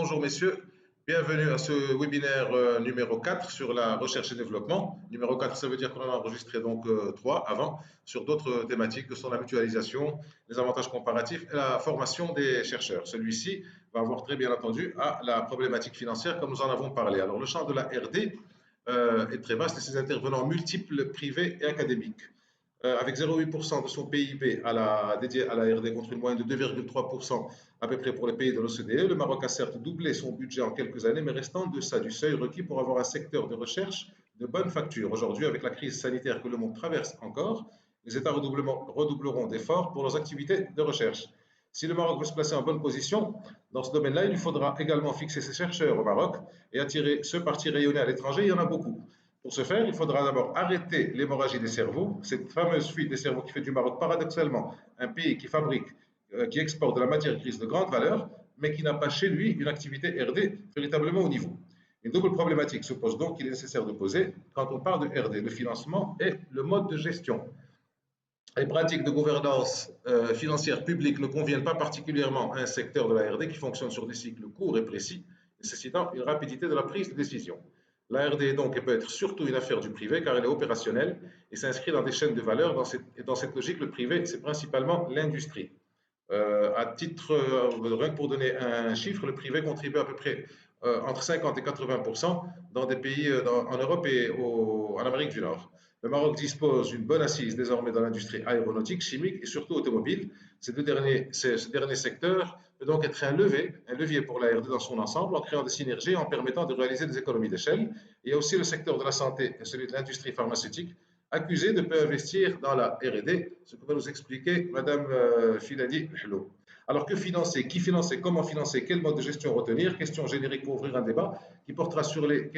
bonjour messieurs. Bienvenue à ce webinaire numéro 4 sur la recherche et développement. Numéro 4, ça veut dire qu'on en a enregistré donc 3 avant sur d'autres thématiques que sont la mutualisation, les avantages comparatifs et la formation des chercheurs. Celui-ci va avoir très bien entendu à la problématique financière comme nous en avons parlé. Alors le champ de la RD est très vaste et ses intervenants multiples, privés et académiques. Avec 0,8% de son PIB dédié à la RD contre une moyenne de 2,3% à peu près pour les pays de l'OCDE, le Maroc a certes doublé son budget en quelques années, mais restant en deçà du seuil requis pour avoir un secteur de recherche de bonne facture. Aujourd'hui, avec la crise sanitaire que le monde traverse encore, les États redoubleront d'efforts pour leurs activités de recherche. Si le Maroc veut se placer en bonne position dans ce domaine-là, il lui faudra également fixer ses chercheurs au Maroc et attirer ceux partis rayonnés à l'étranger. Il y en a beaucoup. Pour ce faire, il faudra d'abord arrêter l'hémorragie des cerveaux, cette fameuse fuite des cerveaux qui fait du Maroc paradoxalement un pays qui fabrique, qui exporte de la matière grise de grande valeur, mais qui n'a pas chez lui une activité RD véritablement au niveau. Une double problématique se pose donc qu'il est nécessaire de poser quand on parle de RD, le financement et le mode de gestion. Les pratiques de gouvernance financière publique ne conviennent pas particulièrement à un secteur de la RD qui fonctionne sur des cycles courts et précis, nécessitant une rapidité de la prise de décision. La RD donc peut être surtout une affaire du privé car elle est opérationnelle et s'inscrit dans des chaînes de valeur. Dans cette logique, le privé, c'est principalement l'industrie. À titre, rien que pour donner un chiffre, le privé contribue à peu près entre 50 et 80% dans des pays en Europe et en Amérique du Nord. Le Maroc dispose d'une bonne assise désormais dans l'industrie aéronautique, chimique et surtout automobile. Ce dernier secteur peut donc être un levier pour la RD dans son ensemble en créant des synergies et en permettant de réaliser des économies d'échelle. Il y a aussi le secteur de la santé et celui de l'industrie pharmaceutique accusé de peu investir dans la R&D, ce que va nous expliquer Madame Filadi Hello. Alors que financer, qui financer, comment financer, quel mode de gestion retenir? Question générique pour ouvrir un débat qui portera sur les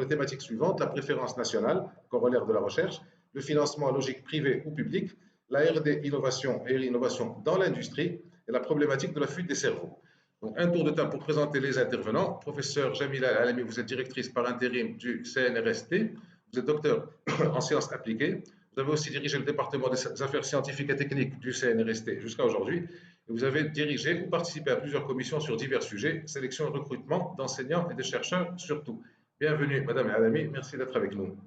thématiques suivantes: la préférence nationale, corollaire de la recherche, le financement logique privé ou public, la R&D innovation et l'innovation dans l'industrie et la problématique de la fuite des cerveaux. Donc, un tour de table pour présenter les intervenants. Professeur Jamila Alami, vous êtes directrice par intérim du CNRST. Vous êtes docteur en sciences appliquées. Vous avez aussi dirigé le département des affaires scientifiques et techniques du CNRST jusqu'à aujourd'hui. Et vous avez dirigé ou participé à plusieurs commissions sur divers sujets, sélection et recrutement d'enseignants et de chercheurs surtout. Bienvenue, Madame Alami. Merci d'être avec nous.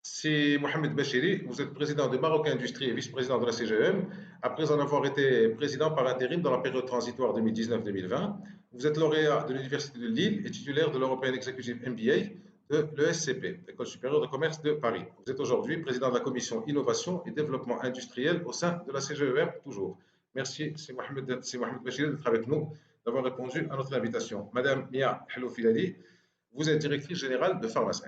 C'est Mohamed Bachiri, vous êtes président de Maroc Industrie et vice-président de la CGM, après en avoir été président par intérim dans la période transitoire 2019-2020. Vous êtes lauréat de l'Université de Lille et titulaire de l'European Executive MBA de l'ESCP, École supérieure de commerce de Paris. Vous êtes aujourd'hui président de la commission innovation et développement industriel au sein de la CGEM, toujours. Merci, c'est Mohamed Bachiri d'être avec nous, d'avoir répondu à notre invitation. Madame Mia Hello-Filali, vous êtes directrice générale de Pharma5.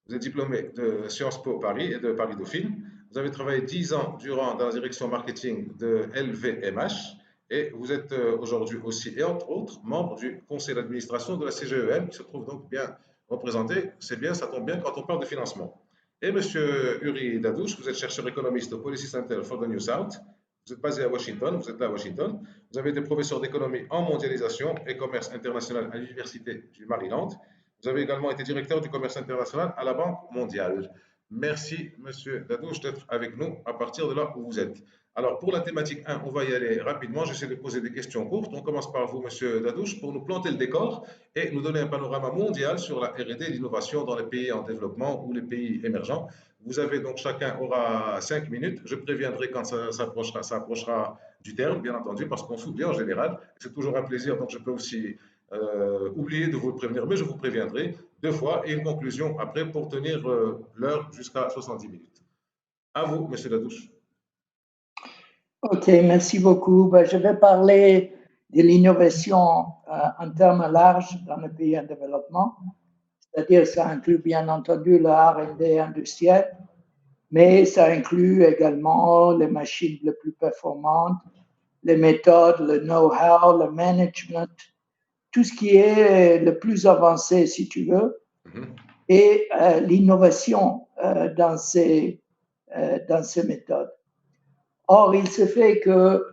Vous êtes diplômé de Sciences Po Paris et de Paris Dauphine. Vous avez travaillé 10 ans durant dans la direction marketing de LVMH et vous êtes aujourd'hui aussi, et entre autres, membre du conseil d'administration de la CGEM qui se trouve donc bien représenté. C'est bien, ça tombe bien quand on parle de financement. Et Monsieur Uri Dadouche, vous êtes chercheur économiste au Policy Center for the New South. Vous êtes basé à Washington, vous êtes là à Washington. Vous avez été professeur d'économie en mondialisation et commerce international à l'Université du Maryland. Vous avez également été directeur du commerce international à la Banque mondiale. Merci, Monsieur Dadouche, d'être avec nous à partir de là où vous êtes. Alors, pour la thématique 1, on va y aller rapidement. J'essaie de poser des questions courtes. On commence par vous, Monsieur Dadouche, pour nous planter le décor et nous donner un panorama mondial sur la R&D et l'innovation dans les pays en développement ou les pays émergents. Vous avez donc, chacun aura 5 minutes. Je préviendrai quand ça approchera du terme, bien entendu, parce qu'on s'oublie en général. C'est toujours un plaisir, donc je peux aussi oublier de vous prévenir, mais je vous préviendrai 2 fois et une conclusion après pour tenir l'heure jusqu'à 70 minutes. À vous, Monsieur Dadouche. Ok, merci beaucoup. Je vais parler de l'innovation en termes larges dans les pays en développement, c'est-à-dire ça inclut bien entendu le R&D industriel, mais ça inclut également les machines les plus performantes, les méthodes, le know-how, le management, tout ce qui est le plus avancé, si tu veux, et l'innovation dans ces méthodes. Or, il se fait que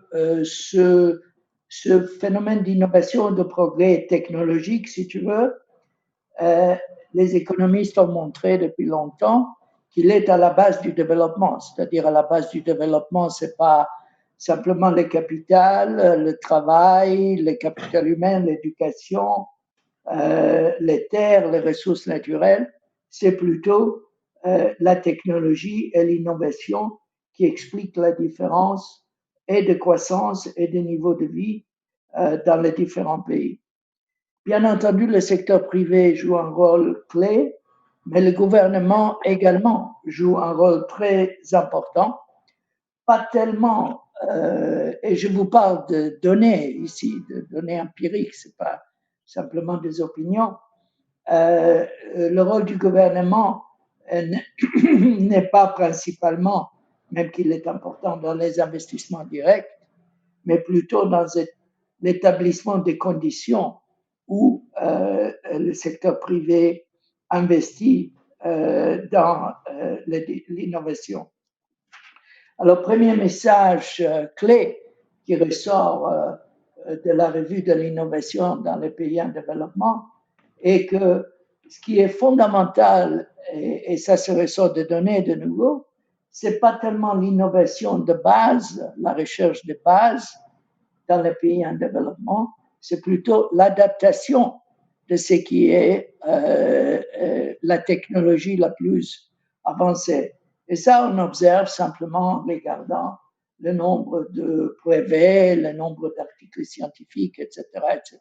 ce phénomène d'innovation, de progrès technologique, si tu veux, les économistes ont montré depuis longtemps qu'il est à la base du développement. C'est-à-dire à la base du développement, c'est pas simplement le capital, le travail, le capital humain, l'éducation, les terres, les ressources naturelles. C'est plutôt la technologie et l'innovation qui expliquent la différence et de croissance et de niveau de vie dans les différents pays. Bien entendu, le secteur privé joue un rôle clé, mais le gouvernement également joue un rôle très important. Pas tellement, et je vous parle de données ici, de données empiriques, ce n'est pas simplement des opinions. Le rôle du gouvernement n'est pas principalement, même qu'il est important dans les investissements directs, mais plutôt dans l'établissement des conditions où le secteur privé investit dans l'innovation. Alors, premier message clé qui ressort de la revue de l'innovation dans les pays en développement est que ce qui est fondamental, et ça se ressort de données de nouveau, c'est pas tellement l'innovation de base, la recherche de base dans les pays en développement, c'est plutôt l'adaptation de ce qui est la technologie la plus avancée. Et ça, on observe simplement en regardant le nombre de brevets, le nombre d'articles scientifiques, etc., etc.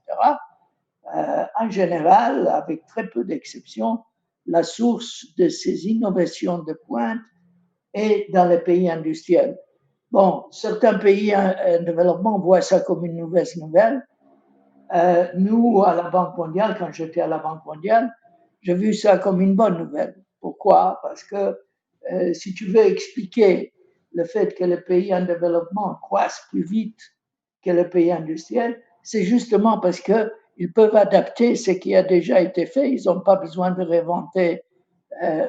En général, avec très peu d'exceptions, la source de ces innovations de pointe est dans les pays industriels. Bon, certains pays en développement voient ça comme une mauvaise nouvelle. Nous, à la Banque mondiale, quand j'étais à la Banque mondiale, j'ai vu ça comme une bonne nouvelle. Pourquoi? Parce que si tu veux expliquer le fait que les pays en développement croissent plus vite que les pays industriels, c'est justement parce qu'ils peuvent adapter ce qui a déjà été fait. Ils n'ont pas besoin de réinventer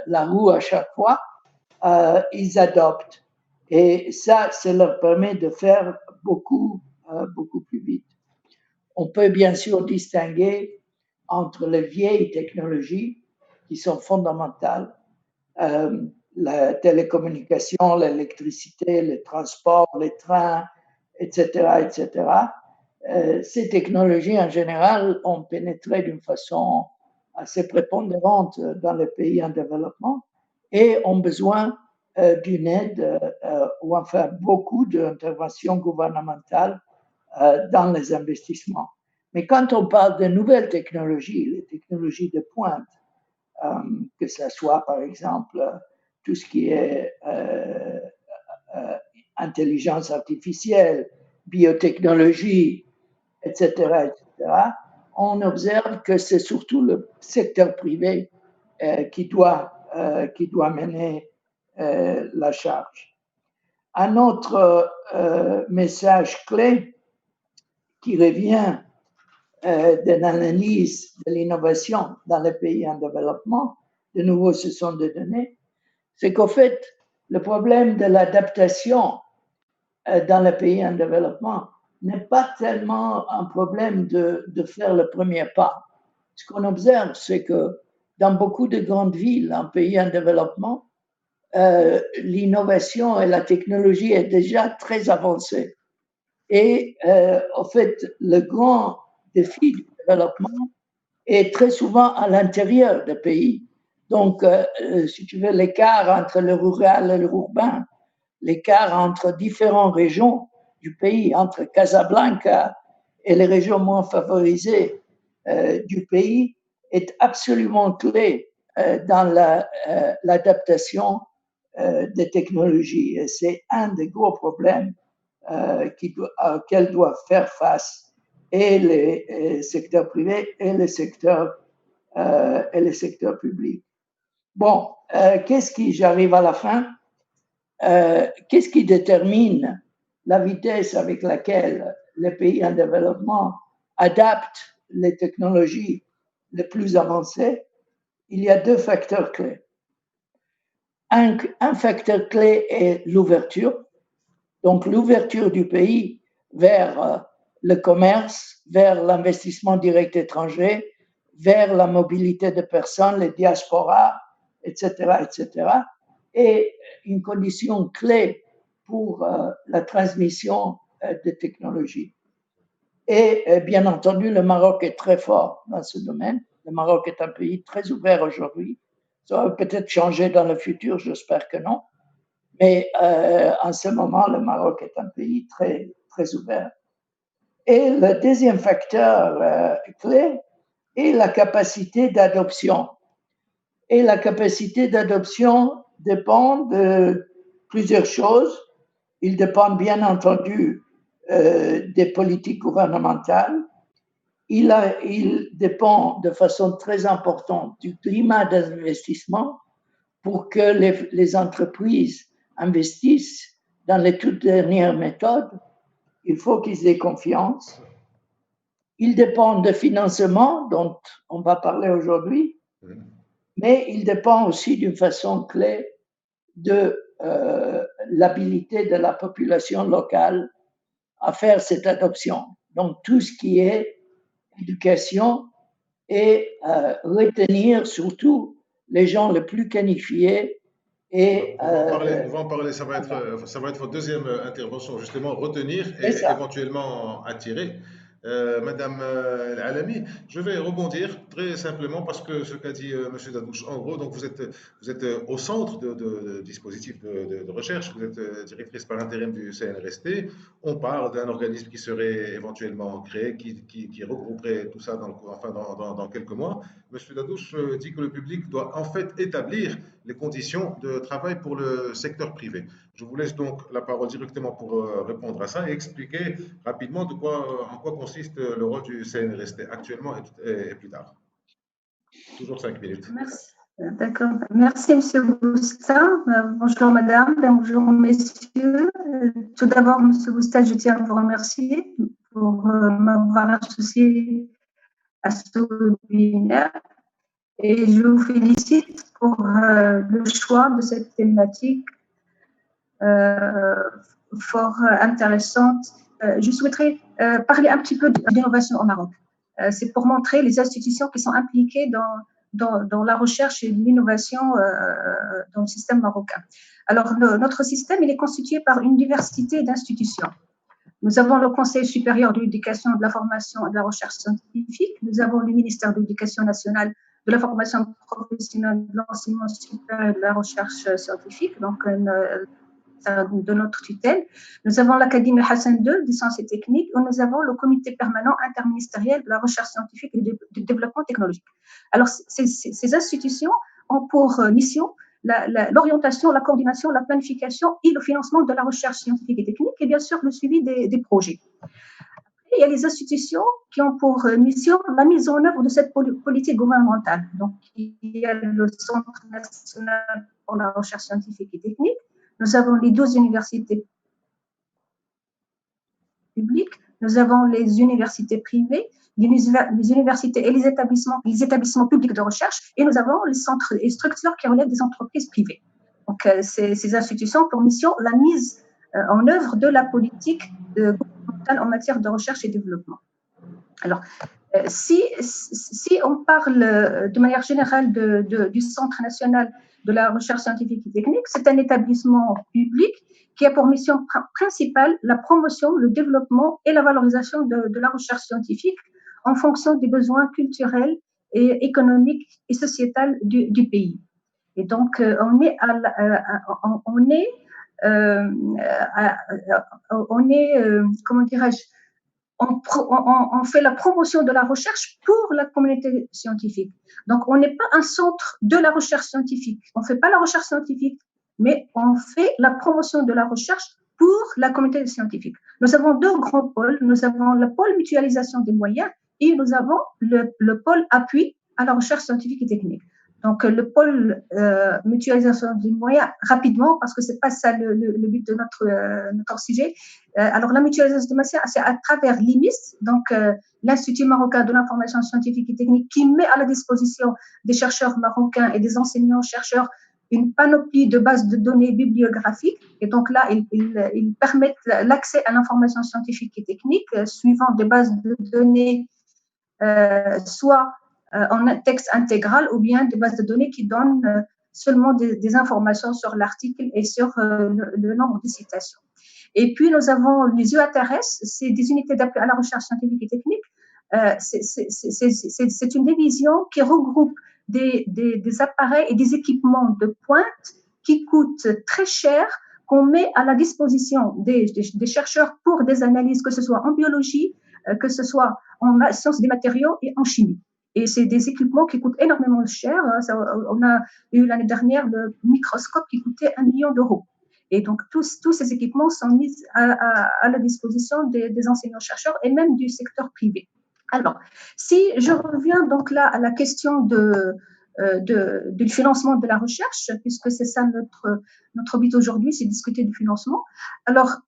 la roue à chaque fois. Ils adoptent. Et ça leur permet de faire beaucoup plus vite. On peut bien sûr distinguer entre les vieilles technologies qui sont fondamentales, la télécommunication, l'électricité, les transports, les trains, etc., etc. Ces technologies, en général, ont pénétré d'une façon assez prépondérante dans les pays en développement et ont besoin d'une aide ou enfin beaucoup d'interventions gouvernementales dans les investissements. Mais quand on parle de nouvelles technologies, les technologies de pointe, que ce soit par exemple tout ce qui est intelligence artificielle, biotechnologie, etc., etc., on observe que c'est surtout le secteur privé qui doit mener la charge. Un autre message clé qui revient de l'analyse de l'innovation dans les pays en développement, de nouveau ce sont des données, c'est qu'au fait, le problème de l'adaptation dans les pays en développement n'est pas tellement un problème de faire le premier pas. Ce qu'on observe, c'est que dans beaucoup de grandes villes en pays en développement, l'innovation et la technologie est déjà très avancée. Et en fait, le grand défi du développement est très souvent à l'intérieur des pays. Donc, si tu veux, l'écart entre le rural et le urbain, l'écart entre différentes régions du pays, entre Casablanca et les régions moins favorisées du pays, est absolument clé dans l'adaptation des technologies. Et c'est un des gros problèmes auxquels doivent faire face et les secteurs privés et les secteurs publics. Bon, j'arrive à la fin. Qu'est-ce qui détermine la vitesse avec laquelle les pays en développement adaptent les technologies les plus avancées? Il y a deux facteurs clés. Un facteur clé est l'ouverture. Donc, l'ouverture du pays vers le commerce, vers l'investissement direct étranger, vers la mobilité de personnes, les diasporas, etc., etc. Et une condition clé pour la transmission de technologies. Et bien entendu, le Maroc est très fort dans ce domaine. Le Maroc est un pays très ouvert aujourd'hui. Ça va peut-être changer dans le futur, j'espère que non. Mais en ce moment, le Maroc est un pays très, très ouvert. Et le deuxième facteur clé est la capacité d'adoption. Et la capacité d'adoption dépend de plusieurs choses. Il dépend bien entendu des politiques gouvernementales. Il dépend de façon très importante du climat d'investissement pour que les entreprises investissent dans les toutes dernières méthodes. Il faut qu'ils aient confiance. Il dépend de financement dont on va parler aujourd'hui, mais il dépend aussi d'une façon clé de l'habilité de la population locale à faire cette adoption. Donc, tout ce qui est éducation et retenir surtout les gens les plus qualifiés. Et, on va en parler, ça va être votre deuxième intervention, justement, retenir et éventuellement attirer. Madame Alami, je vais rebondir très simplement parce que ce qu'a dit M. Dadouche, en gros, donc vous êtes au centre de dispositifs de recherche, vous êtes directrice par intérim du CNRST. On parle d'un organisme qui serait éventuellement créé, qui regrouperait tout ça dans quelques mois. M. Dadouche dit que le public doit en fait établir les conditions de travail pour le secteur privé. Je vous laisse donc la parole directement pour répondre à ça et expliquer rapidement en quoi consiste le rôle du CNRST actuellement et plus tard. Toujours 5 minutes. Merci. D'accord. Merci, M. Boustat. Bonjour, madame. Bonjour, messieurs. Tout d'abord, M. Boustat, je tiens à vous remercier pour m'avoir associé à ce webinaire. Et je vous félicite pour le choix de cette thématique fort intéressante. Je souhaiterais parler un petit peu d'innovation au Maroc. C'est pour montrer les institutions qui sont impliquées dans la recherche et l'innovation dans le système marocain. Alors, notre système, il est constitué par une diversité d'institutions. Nous avons le Conseil supérieur de l'éducation, de la formation et de la recherche scientifique. Nous avons le ministère de l'Éducation nationale, de la formation professionnelle, de l'enseignement supérieur et de la recherche scientifique, donc de notre tutelle. Nous avons l'Académie Hassan II des sciences et techniques et nous avons le comité permanent interministériel de la recherche scientifique et du développement technologique. Alors, ces institutions ont pour mission l'orientation, la coordination, la planification et le financement de la recherche scientifique et technique et bien sûr le suivi des projets. Il y a les institutions qui ont pour mission la mise en œuvre de cette politique gouvernementale. Donc, il y a le Centre national pour la recherche scientifique et technique. Nous avons les 12 universités publiques, nous avons les universités privées, les universités et les établissements publics de recherche, et nous avons les centres et structures qui relèvent des entreprises privées. Donc, ces institutions ont pour mission la mise en œuvre de la politique gouvernementale en matière de recherche et développement. Alors, si on parle de manière générale du Centre national de la recherche scientifique et technique, c'est un établissement public qui a pour mission principale la promotion, le développement et la valorisation de la recherche scientifique en fonction des besoins culturels et économiques et sociétals du pays. Et donc, comment dirais-je, on fait la promotion de la recherche pour la communauté scientifique. Donc, on n'est pas un centre de la recherche scientifique. On ne fait pas la recherche scientifique, mais on fait la promotion de la recherche pour la communauté scientifique. Nous avons deux grands pôles. Nous avons le pôle mutualisation des moyens et nous avons le pôle appui à la recherche scientifique et technique. Donc, le pôle mutualisation des moyens, rapidement, parce que ce n'est pas ça le but de notre sujet. Alors, la mutualisation des moyens, c'est à travers l'IMIS, donc l'Institut marocain de l'information scientifique et technique, qui met à la disposition des chercheurs marocains et des enseignants-chercheurs une panoplie de bases de données bibliographiques. Et donc là, ils permettent l'accès à l'information scientifique et technique, suivant des bases de données soit en texte intégral ou bien des bases de données qui donnent seulement des informations sur l'article et sur le nombre de citations. Et puis, nous avons les UATRS, c'est des unités d'appui à la recherche scientifique et technique. C'est une division qui regroupe des appareils et des équipements de pointe qui coûtent très cher, qu'on met à la disposition des chercheurs pour des analyses, que ce soit en biologie, que ce soit en sciences des matériaux et en chimie. Et c'est des équipements qui coûtent énormément cher. On a eu l'année dernière le microscope qui coûtait 1 million d'euros. Et donc, tous ces équipements sont mis à la disposition des enseignants-chercheurs et même du secteur privé. Alors, si je reviens donc là à la question du financement de la recherche, puisque c'est ça notre but aujourd'hui, c'est discuter du financement. Alors,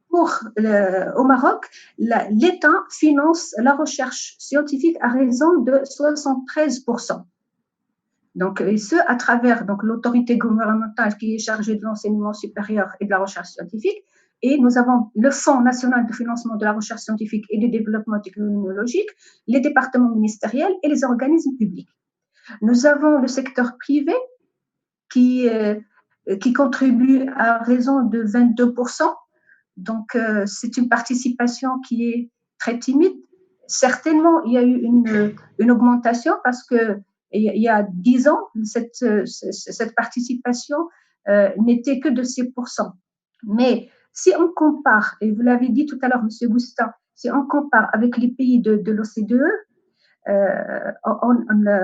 au Maroc, l'État finance la recherche scientifique à raison de 73%. Donc, et ce, à travers l'autorité gouvernementale qui est chargée de l'enseignement supérieur et de la recherche scientifique. Et nous avons le Fonds national de financement de la recherche scientifique et du développement technologique, les départements ministériels et les organismes publics. Nous avons le secteur privé qui contribue à raison de 22%. Donc, c'est une participation qui est très timide. Certainement, il y a eu une augmentation parce que il y a 10 ans, cette participation n'était que de 6%. Mais si on compare, et vous l'avez dit tout à l'heure, M. Boustin, si on compare avec les pays de l'OCDE,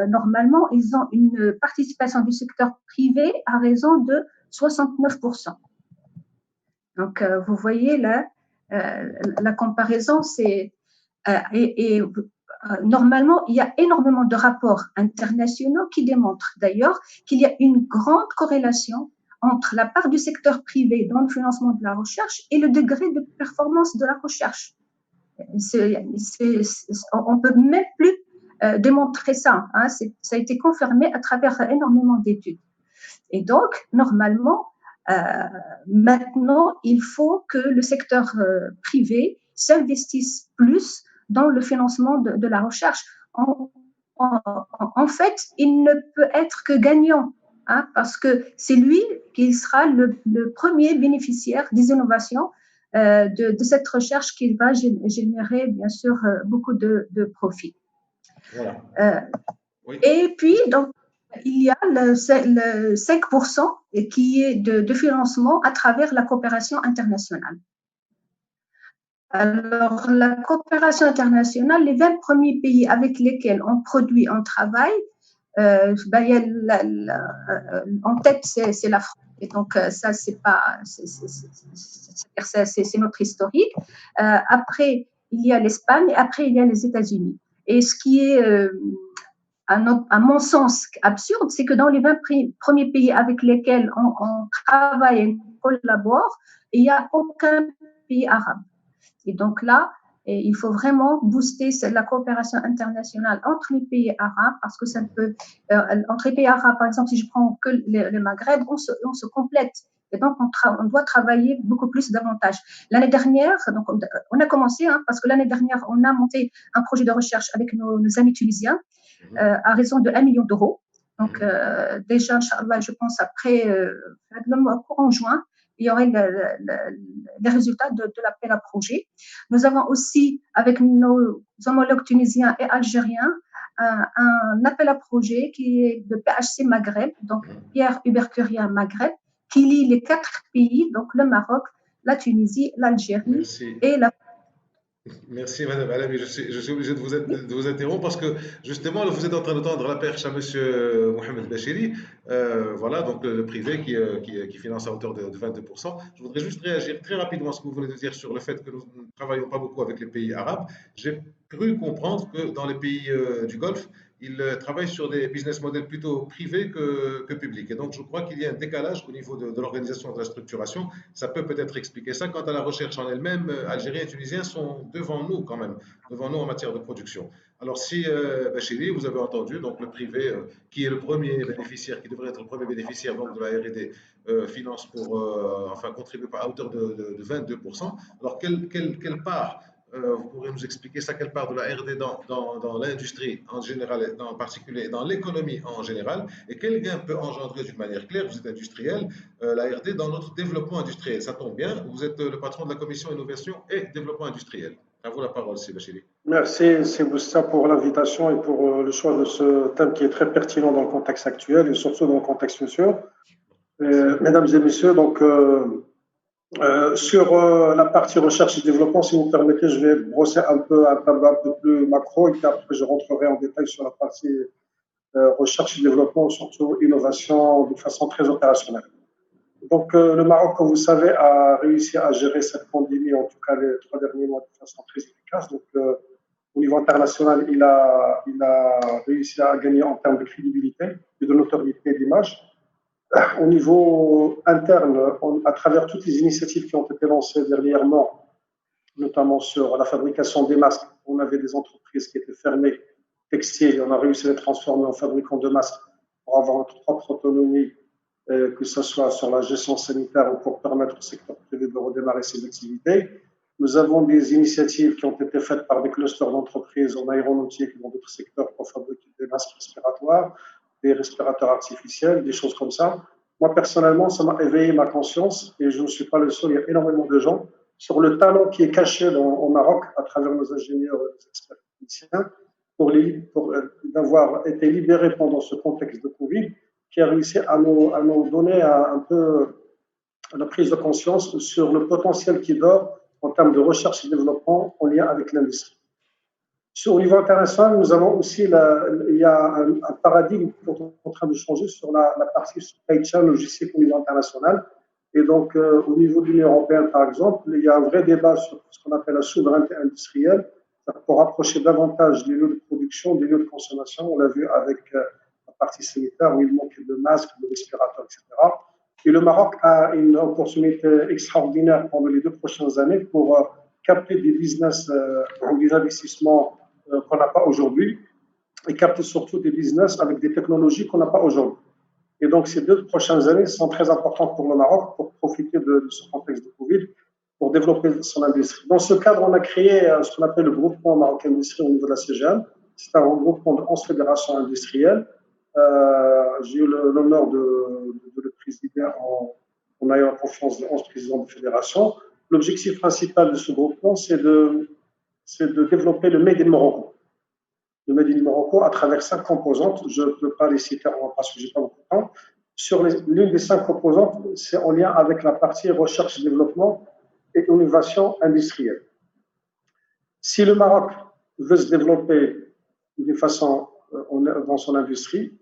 normalement, ils ont une participation du secteur privé à raison de 69%. Donc, vous voyez là, la comparaison, c'est... normalement, il y a énormément de rapports internationaux qui démontrent d'ailleurs qu'il y a une grande corrélation entre la part du secteur privé dans le financement de la recherche et le degré de performance de la recherche. On ne peut même plus démontrer ça. Hein, ça a été confirmé à travers énormément d'études. Et donc, normalement, maintenant, il faut que le secteur privé s'investisse plus dans le financement de la recherche. En fait, il ne peut être que gagnant, hein, parce que c'est lui qui sera le premier bénéficiaire des innovations de cette recherche qui va générer, bien sûr, beaucoup de profits. Voilà. Oui. Et puis, donc, il y a le 5% qui est de financement à travers la coopération internationale. Alors, la coopération internationale, les 20 premiers pays avec lesquels on produit, on travaille, en tête, c'est la France. Et donc, ça, c'est notre historique. Après, il y a l'Espagne et après, il y a les États-Unis. Et ce qui est, à mon sens, absurde, c'est que dans les 20 premiers pays avec lesquels on travaille et on collabore, il n'y a aucun pays arabe. Et donc là, il faut vraiment booster la coopération internationale entre les pays arabes, parce que ça peut, entre les pays arabes, par exemple, si je prends que le Maghreb, on se complète. Et donc, on doit travailler beaucoup plus davantage. L'année dernière, donc, on a commencé, hein, parce que l'année dernière, on a monté un projet de recherche avec nos amis tunisiens à raison de 1 million d'euros. Donc, déjà, Inch'Allah, je pense après le mois courant juin, il y aurait les résultats de l'appel à projet. Nous avons aussi, avec nos homologues tunisiens et algériens, un appel à projet qui est de PHC Maghreb, donc Pierre Hubert Curien Maghreb, qui lie les 4 pays, donc le Maroc, la Tunisie, l'Algérie et la... Merci Madame Alami, je suis obligé de vous interrompre parce que justement vous êtes en train de tendre la perche à Monsieur Mohamed Bachiri, voilà, donc le privé qui finance à hauteur de 22%. Je voudrais juste réagir très rapidement à ce que vous venez de dire sur le fait que nous ne travaillons pas beaucoup avec les pays arabes. J'ai cru comprendre que dans les pays du Golfe, ils travaillent sur des business models plutôt privés que publics. Et donc, je crois qu'il y a un décalage au niveau de l'organisation, de la structuration. Ça peut peut-être expliquer ça. Quant à la recherche en elle-même, Algériens et Tunisiens sont devant nous quand même, devant nous en matière de production. Alors, si, Bachiri, vous avez entendu, donc le privé, qui est le premier bénéficiaire, qui devrait être le premier bénéficiaire donc, de la R&D, finance pour, enfin, contribue à hauteur de 22%. Alors, quelle part vous pourrez nous expliquer ça, quelle part de la R&D dans l'industrie en général, en particulier dans l'économie en général, et quel gain peut engendrer d'une manière claire, vous êtes industriel, la R&D dans notre développement industriel. Ça tombe bien, vous êtes le patron de la commission innovation et développement industriel. À vous la parole, Sébastien. Merci, Sébastien, pour l'invitation et pour le choix de ce thème qui est très pertinent dans le contexte actuel et surtout dans le contexte futur. Mesdames et messieurs, donc sur la partie recherche et développement, si vous me permettez, je vais brosser un tableau un peu plus macro et puis après je rentrerai en détail sur la partie recherche et développement, surtout innovation de façon très opérationnelle. Donc le Maroc, comme vous savez, a réussi à gérer cette pandémie, en tout cas les 3 derniers mois, de façon très efficace. Donc au niveau international, il a réussi à gagner en termes de crédibilité et de notoriété et d'image. Au niveau interne, à travers toutes les initiatives qui ont été lancées dernièrement, notamment sur la fabrication des masques, on avait des entreprises qui étaient fermées, textiles, et on a réussi à les transformer en fabricants de masques pour avoir notre propre autonomie, que ce soit sur la gestion sanitaire ou pour permettre au secteur privé de redémarrer ses activités. Nous avons des initiatives qui ont été faites par des clusters d'entreprises en aéronautique et dans d'autres secteurs pour fabriquer des masques respiratoires, des respirateurs artificiels, des choses comme ça. Moi, personnellement, ça m'a éveillé ma conscience et je ne suis pas le seul, il y a énormément de gens sur le talent qui est caché au Maroc à travers nos ingénieurs et nos experts techniciens pour d'avoir été libérés pendant ce contexte de Covid, qui a réussi à nous donner un peu la prise de conscience sur le potentiel qui dort en termes de recherche et développement en lien avec l'industrie. Au niveau international, nous avons aussi, il y a un paradigme qui est en train de changer sur la partie supply chain logistique au niveau international. Et donc, au niveau de l'Union européenne, par exemple, il y a un vrai débat sur ce qu'on appelle la souveraineté industrielle pour rapprocher davantage les lieux de production des lieux de consommation. On l'a vu avec la partie sanitaire où il manquait de masques, de respirateurs, etc. Et le Maroc a une opportunité extraordinaire pendant les 2 prochaines années pour capter des business, des investissements qu'on n'a pas aujourd'hui et capter surtout des business avec des technologies qu'on n'a pas aujourd'hui. Et donc, ces 2 prochaines années sont très importantes pour le Maroc pour profiter de ce contexte de Covid, pour développer son industrie. Dans ce cadre, on a créé ce qu'on appelle le groupement Maroc Industrie au niveau de la CGM. C'est un regroupement de 11 fédérations industrielles. J'ai eu l'honneur de le présider en ayant la confiance de 11 présidents de fédération. L'objectif principal de ce groupement, c'est de développer le Made in Morocco. Le Made in Morocco à travers 5 composantes. Je ne peux pas les citer parce que je n'ai pas beaucoup de temps. Sur l'une des 5 composantes, c'est en lien avec la partie recherche et développement et innovation industrielle. Si le Maroc veut se développer de façon dans son industrie,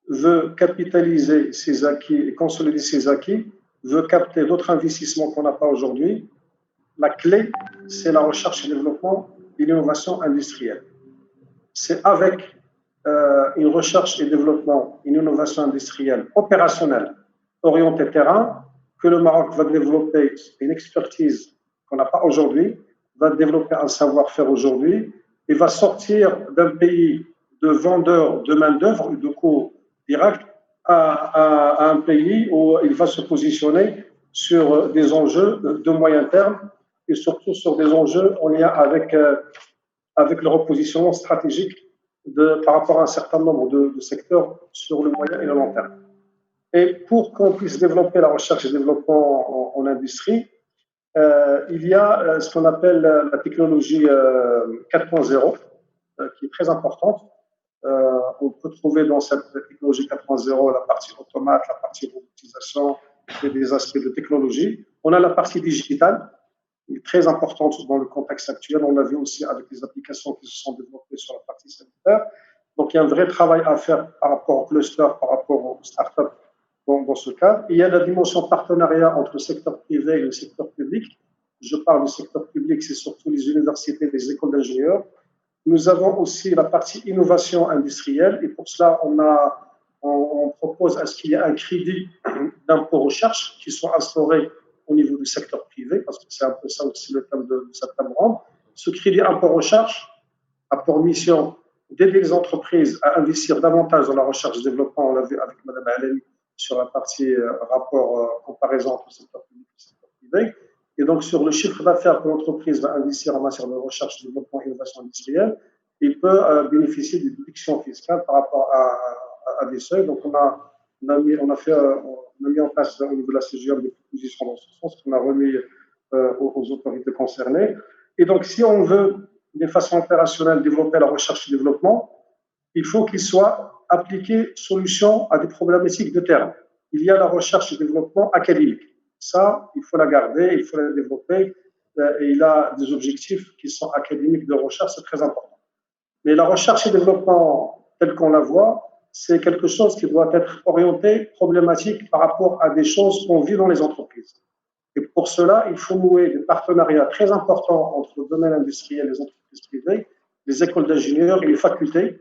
veut capitaliser ses acquis et consolider ses acquis, veut capter d'autres investissements qu'on n'a pas aujourd'hui, la clé, c'est la recherche et développement et l'innovation industrielle. C'est avec une recherche et développement, une innovation industrielle opérationnelle orientée terrain que le Maroc va développer une expertise qu'on n'a pas aujourd'hui, va développer un savoir-faire aujourd'hui et va sortir d'un pays de vendeurs de main-d'œuvre, de coûts directs, à un pays où il va se positionner sur des enjeux de moyen terme et surtout sur des enjeux en lien avec le repositionnement stratégique par rapport à un certain nombre de secteurs sur le moyen et le long terme. Et pour qu'on puisse développer la recherche et développement en industrie, il y a ce qu'on appelle la technologie 4.0, qui est très importante. On peut trouver dans cette technologie 4.0 la partie automate, la partie robotisation et des aspects de technologie. On a la partie digitale, qui est très importante dans le contexte actuel. On l'a vu aussi avec les applications qui se sont développées sur la partie sanitaire. Donc, il y a un vrai travail à faire par rapport au cluster, par rapport aux startups dans ce cas. Il y a la dimension partenariat entre le secteur privé et le secteur public. Je parle du secteur public, c'est surtout les universités, les écoles d'ingénieurs. Nous avons aussi la partie innovation industrielle et pour cela, on propose à ce qu'il y ait un crédit d'impôt recherche qui soit instauré au niveau du secteur privé, parce que c'est un peu ça aussi le thème de cette table ronde. Ce crédit impôt recherche a pour mission d'aider les entreprises à investir davantage dans la recherche et développement. On l'a vu avec Mme Aleni sur la partie rapport comparaison entre le secteur public et le secteur privé. Et donc, sur le chiffre d'affaires que l'entreprise va investir en matière de recherche, développement et innovation industrielle, il peut bénéficier des déductions fiscales par rapport à des seuils. Donc, on a mis en place au niveau de la CGM des propositions dans ce sens qu'on a remis aux autorités concernées. Et donc, si on veut, de façon opérationnelle, développer la recherche et le développement, il faut qu'il soit appliqué solution à des problématiques de terrain. Il y a la recherche et le développement académique. Ça, il faut la garder, il faut la développer. Et il a des objectifs qui sont académiques de recherche, c'est très important. Mais la recherche et le développement, telle qu'on la voit, c'est quelque chose qui doit être orienté, problématique par rapport à des choses qu'on vit dans les entreprises. Et pour cela, il faut nouer des partenariats très importants entre le domaine industriel et les entreprises privées, les écoles d'ingénieurs et les facultés.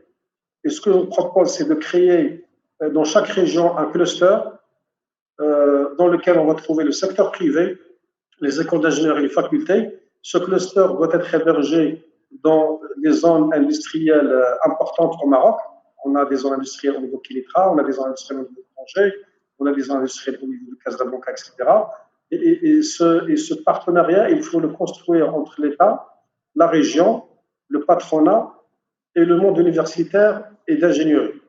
Et ce que l'on propose, c'est de créer dans chaque région un cluster dans lequel on va trouver le secteur privé, les écoles d'ingénieurs et les facultés. Ce cluster doit être hébergé dans des zones industrielles importantes au Maroc. On a des zones industrielles au niveau de Kilitra, on a des zones industrielles au niveau de Tanger, on a des zones industrielles au niveau de Casablanca, etc. Et ce partenariat, il faut le construire entre l'État, la région, le patronat et le monde universitaire et d'ingénierie.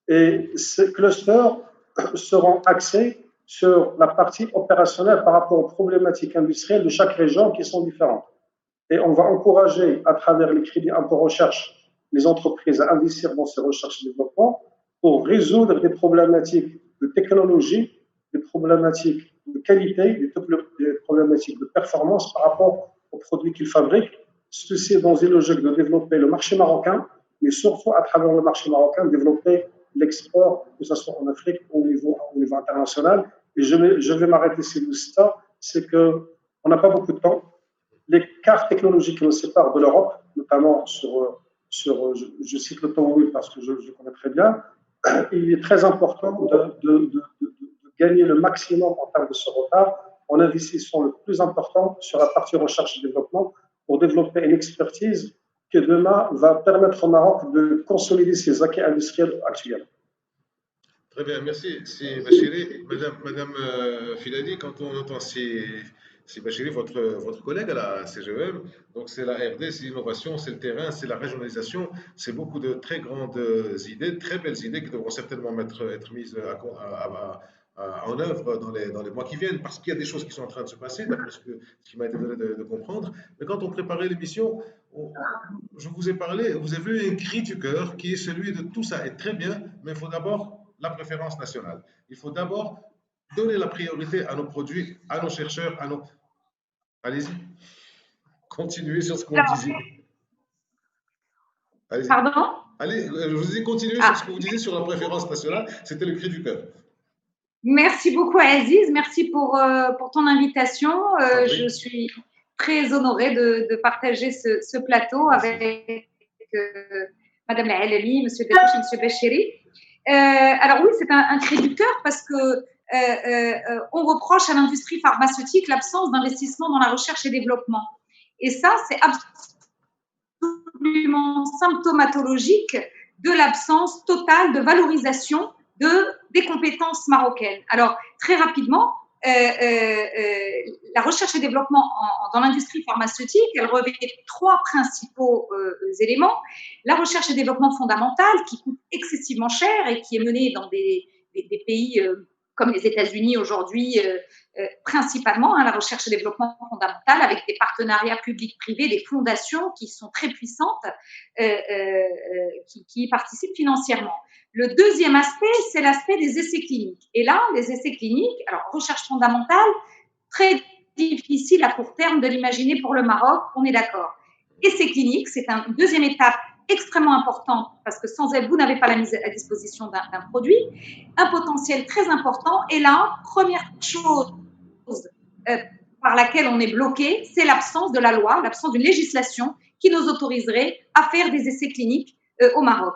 Et ces clusters seront axés sur la partie opérationnelle par rapport aux problématiques industrielles de chaque région qui sont différentes. Et on va encourager, à travers les crédits impôt recherche, les entreprises à investir dans ces recherches et développement pour résoudre des problématiques de technologie, des problématiques de qualité, des problématiques de performance par rapport aux produits qu'ils fabriquent. Ceci dans une logique de développer le marché marocain, mais surtout à travers le marché marocain, développer l'export, que ce soit en Afrique ou au niveau international. Et je vais m'arrêter sur ça, c'est qu'on n'a pas beaucoup de temps. L'écart technologique qui nous sépare de l'Europe, notamment je cite l'automobile parce que je connais très bien, il est très important de gagner le maximum en termes de ce retard en investissant le plus important sur la partie recherche et développement pour développer une expertise qui demain va permettre au Maroc de consolider ses acquis industriels actuels. Très bien, merci. C'est Bachiri. Madame Filali, quand on entend c'est Bachiri, votre collègue à la CGEM, donc c'est la R&D, c'est l'innovation, c'est le terrain, c'est la régionalisation, c'est beaucoup de très grandes idées, très belles idées qui devront certainement être mises en œuvre dans les mois qui viennent, parce qu'il y a des choses qui sont en train de se passer, d'après ce qui m'a été donné de comprendre. Mais quand on préparait l'émission, je vous ai parlé, vous avez eu un cri du cœur qui est celui de tout ça est très bien, mais il faut d'abord la préférence nationale. Il faut d'abord donner la priorité à nos produits, à nos chercheurs, à nos... Allez-y, continuez sur ce qu'on disait. Allez-y. Pardon? Allez, je vous ai continué sur ce que vous disiez sur la préférence nationale. C'était le cri du cœur. Merci beaucoup, Aziz. Merci pour ton invitation. Je suis très honorée de partager ce plateau avec Madame la Halali, Monsieur Dessouche et Monsieur Bachiri. Alors oui, c'est un cri du cœur parce que on reproche à l'industrie pharmaceutique l'absence d'investissement dans la recherche et développement. Et ça, c'est absolument symptomatologique de l'absence totale de valorisation des compétences marocaines. Alors, très rapidement, la recherche et développement dans l'industrie pharmaceutique, elle revêt trois principaux éléments. La recherche et développement fondamental, qui coûte excessivement cher et qui est menée dans des pays comme les États-Unis aujourd'hui, principalement, la recherche et développement fondamental, avec des partenariats publics-privés, des fondations qui sont très puissantes, qui y participent financièrement. Le deuxième aspect, c'est l'aspect des essais cliniques. Et là, les essais cliniques, alors recherche fondamentale, très difficile à court terme de l'imaginer pour le Maroc, on est d'accord. Essais cliniques, c'est une deuxième étape extrêmement importante parce que sans elle, vous n'avez pas la mise à disposition d'un produit, un potentiel très important. Et là, première chose par laquelle on est bloqué, c'est l'absence de la loi, l'absence d'une législation qui nous autoriserait à faire des essais cliniques au Maroc.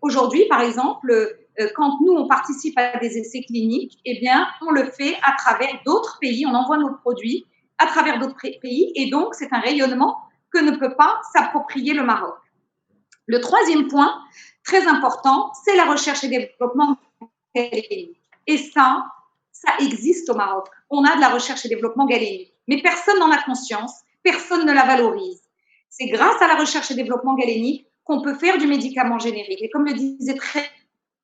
Aujourd'hui, par exemple, quand nous, on participe à des essais cliniques, eh bien, on le fait à travers d'autres pays, on envoie nos produits à travers d'autres pays, et donc, c'est un rayonnement que ne peut pas s'approprier le Maroc. Le troisième point, très important, c'est la recherche et développement. Et ça, Ça existe au Maroc. On a de la recherche et développement galénique. Mais personne n'en a conscience, personne ne la valorise. C'est grâce à la recherche et développement galénique qu'on peut faire du médicament générique. Et comme le disait très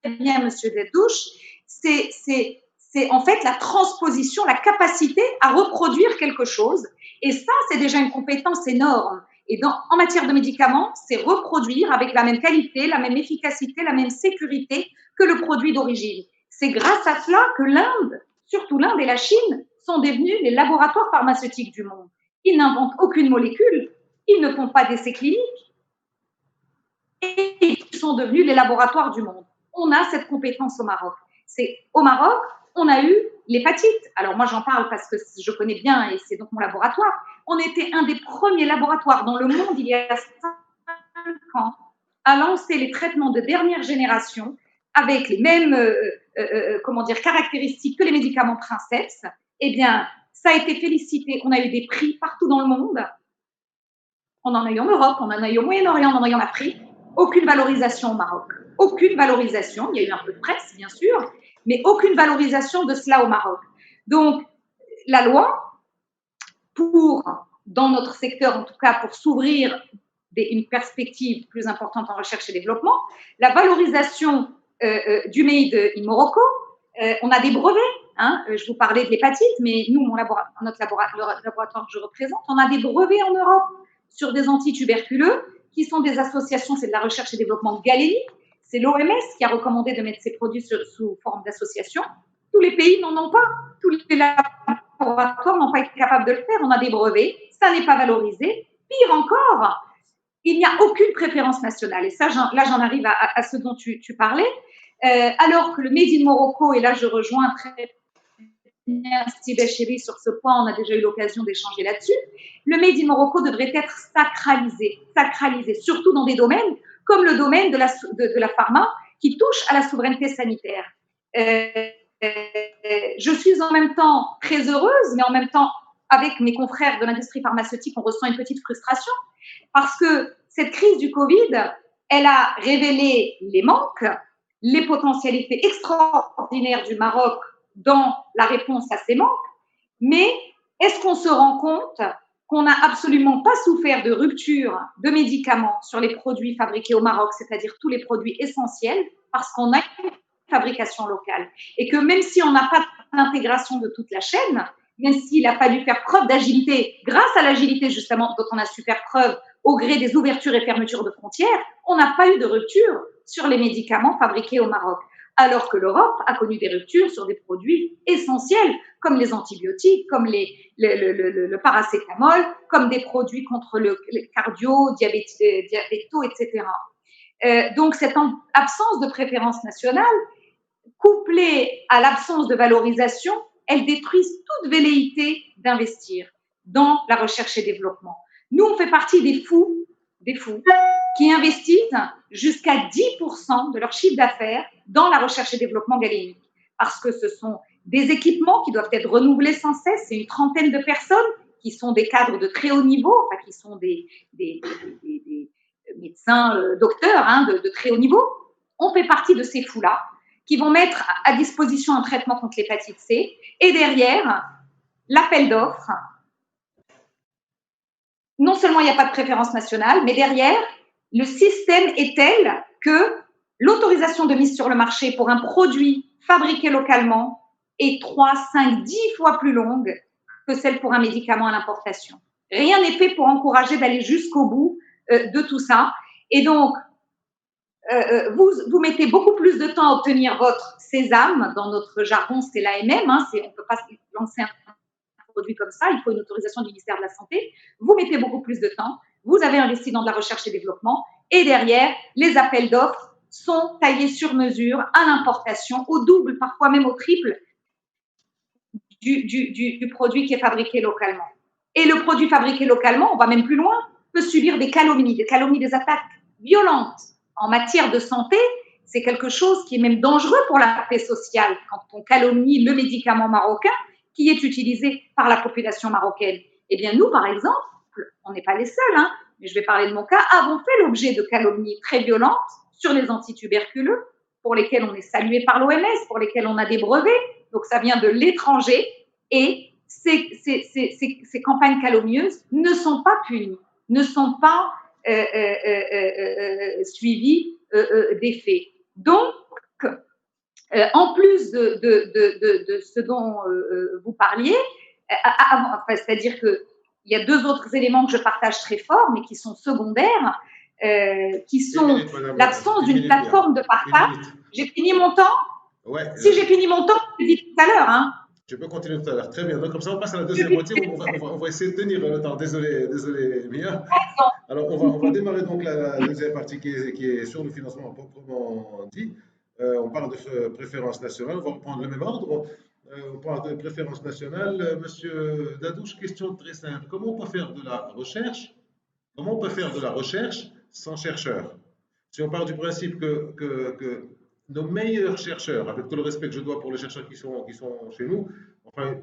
bien M. Deddouche, c'est en fait la transposition, la capacité à reproduire quelque chose. Et ça, c'est déjà une compétence énorme. Et en matière de médicaments, c'est reproduire avec la même qualité, la même efficacité, la même sécurité que le produit d'origine. C'est grâce à cela que l'Inde, surtout l'Inde et la Chine, sont devenus les laboratoires pharmaceutiques du monde. Ils n'inventent aucune molécule, ils ne font pas d'essais cliniques et ils sont devenus les laboratoires du monde. On a cette compétence au Maroc. Au Maroc, on a eu l'hépatite. Alors moi, j'en parle parce que je connais bien et c'est donc mon laboratoire. On était un des premiers laboratoires dans le monde il y a 5 ans à lancer les traitements de dernière génération avec les mêmes caractéristiques que les médicaments Princeps. Eh bien, ça a été félicité. On a eu des prix partout dans le monde. On en a eu en Europe, on en a eu au Moyen-Orient, on en a eu en Afrique. Aucune valorisation au Maroc. Aucune valorisation. Il y a eu un peu de presse, bien sûr, mais aucune valorisation de cela au Maroc. Donc, la loi, dans notre secteur, en tout cas, pour s'ouvrir une perspective plus importante en recherche et développement, la valorisation du Made in Morocco, on a des brevets. Je vous parlais de l'hépatite, mais nous, le laboratoire que je représente, on a des brevets en Europe sur des antituberculeux qui sont des associations, c'est de la recherche et développement galénique. C'est l'OMS qui a recommandé de mettre ces produits sous forme d'association. Tous les pays n'en ont pas. Tous les laboratoires n'ont pas été capables de le faire. On a des brevets, ça n'est pas valorisé. Pire encore, il n'y a aucune préférence nationale. Et ça, là, j'en arrive à ce dont tu parlais. Alors que le Made in Morocco, et là, je rejoins très bien Steve Echeri sur ce point, on a déjà eu l'occasion d'échanger là-dessus. Le Made in Morocco devrait être sacralisé, surtout dans des domaines comme le domaine de la pharma qui touche à la souveraineté sanitaire. Je suis en même temps très heureuse, mais en même temps, avec mes confrères de l'industrie pharmaceutique, on ressent une petite frustration parce que cette crise du Covid, elle a révélé les manques, les potentialités extraordinaires du Maroc dans la réponse à ces manques, mais est-ce qu'on se rend compte qu'on n'a absolument pas souffert de rupture de médicaments sur les produits fabriqués au Maroc, c'est-à-dire tous les produits essentiels, parce qu'on a une fabrication locale. Et que même si on n'a pas d'intégration de toute la chaîne, même s'il a fallu faire preuve d'agilité, grâce à l'agilité justement dont on a su faire preuve au gré des ouvertures et fermetures de frontières, on n'a pas eu de rupture sur les médicaments fabriqués au Maroc. Alors que l'Europe a connu des ruptures sur des produits essentiels, comme les antibiotiques, comme le paracétamol, comme des produits contre le cardio, diabéto, etc. Donc, cette absence de préférence nationale, couplée à l'absence de valorisation, elle détruit toute velléité d'investir dans la recherche et développement. Nous, on fait partie des fous qui investissent jusqu'à 10% de leur chiffre d'affaires dans la recherche et développement galénique. Parce que ce sont des équipements qui doivent être renouvelés sans cesse. C'est une trentaine de personnes qui sont des cadres de très haut niveau, enfin, qui sont des médecins, docteurs de très haut niveau. On fait partie de ces fous-là qui vont mettre à disposition un traitement contre l'hépatite C. Et derrière, l'appel d'offres, non seulement il n'y a pas de préférence nationale, mais derrière, le système est tel que l'autorisation de mise sur le marché pour un produit fabriqué localement est 3, 5, 10 fois plus longue que celle pour un médicament à l'importation. Rien n'est fait pour encourager d'aller jusqu'au bout de tout ça. Et donc, vous mettez beaucoup plus de temps à obtenir votre sésame. Dans notre jargon, c'est l'AMM. On ne peut pas lancer un produit comme ça, il faut une autorisation du ministère de la Santé. Vous mettez beaucoup plus de temps, vous avez investi dans de la recherche et développement, et derrière, les appels d'offres sont taillés sur mesure à l'importation, au double, parfois même au triple du produit qui est fabriqué localement. Et le produit fabriqué localement, on va même plus loin, peut subir des calomnies, des attaques violentes. En matière de santé, c'est quelque chose qui est même dangereux pour la paix sociale quand on calomnie le médicament marocain qui est utilisé par la population marocaine. Eh bien, nous, par exemple, on n'est pas les seuls, mais je vais parler de mon cas, avons fait l'objet de calomnies très violentes sur les antituberculeux, pour lesquels on est salué par l'OMS, pour lesquels on a des brevets, donc ça vient de l'étranger, et ces campagnes calomnieuses ne sont pas punies, ne sont pas suivies des faits. Donc, en plus de ce dont vous parliez, c'est-à-dire qu'il y a deux autres éléments que je partage très fort, mais qui sont secondaires, qui sont l'absence d'une plateforme de partage. J'ai fini mon temps? Ouais, si j'ai fini mon temps, je l'ai dit tout à l'heure. Hein. Tu peux continuer tout à l'heure. Très bien. Donc, comme ça, on passe à la deuxième moitié. On va essayer de tenir le temps. Désolé, Mia. Alors, on va démarrer donc la deuxième partie qui est sur le financement proprement dit. On parle de préférence nationale. On va reprendre le même ordre. On parle de préférence nationale. Monsieur Dadouche, question très simple. Comment on peut faire de la recherche? Comment on peut faire de la recherche sans chercheurs? Si on part du principe que nos meilleurs chercheurs, avec tout le respect que je dois pour les chercheurs qui sont chez nous, enfin,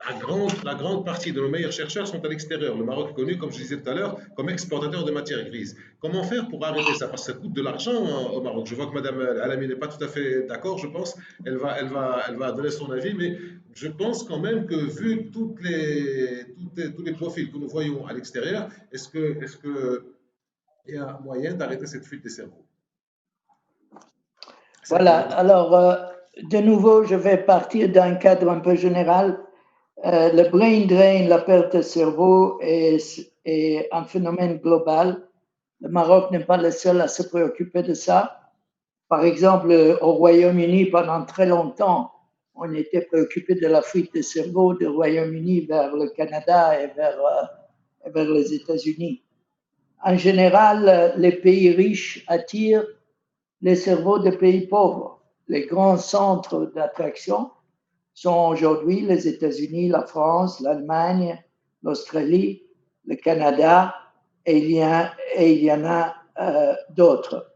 la grande partie de nos meilleurs chercheurs sont à l'extérieur. Le Maroc est connu, comme je disais tout à l'heure, comme exportateur de matières grises. Comment faire pour arrêter ça? Parce que ça coûte de l'argent au Maroc. Je vois que Mme Alami n'est pas tout à fait d'accord, je pense. Elle va donner son avis, mais je pense quand même que vu tous les profils que nous voyons à l'extérieur, est-ce qu'il y a moyen d'arrêter cette fuite des cerveaux? Voilà, alors de nouveau, je vais partir d'un cadre un peu général. Le brain drain, la perte de cerveau, est un phénomène global. Le Maroc n'est pas le seul à se préoccuper de ça. Par exemple, au Royaume-Uni, pendant très longtemps, on était préoccupé de la fuite de cerveau du Royaume-Uni vers le Canada et vers les États-Unis. En général, les pays riches attirent les cerveaux des pays pauvres. Les grands centres d'attraction sont aujourd'hui les États-Unis, la France, l'Allemagne, l'Australie, le Canada, et il y en a d'autres.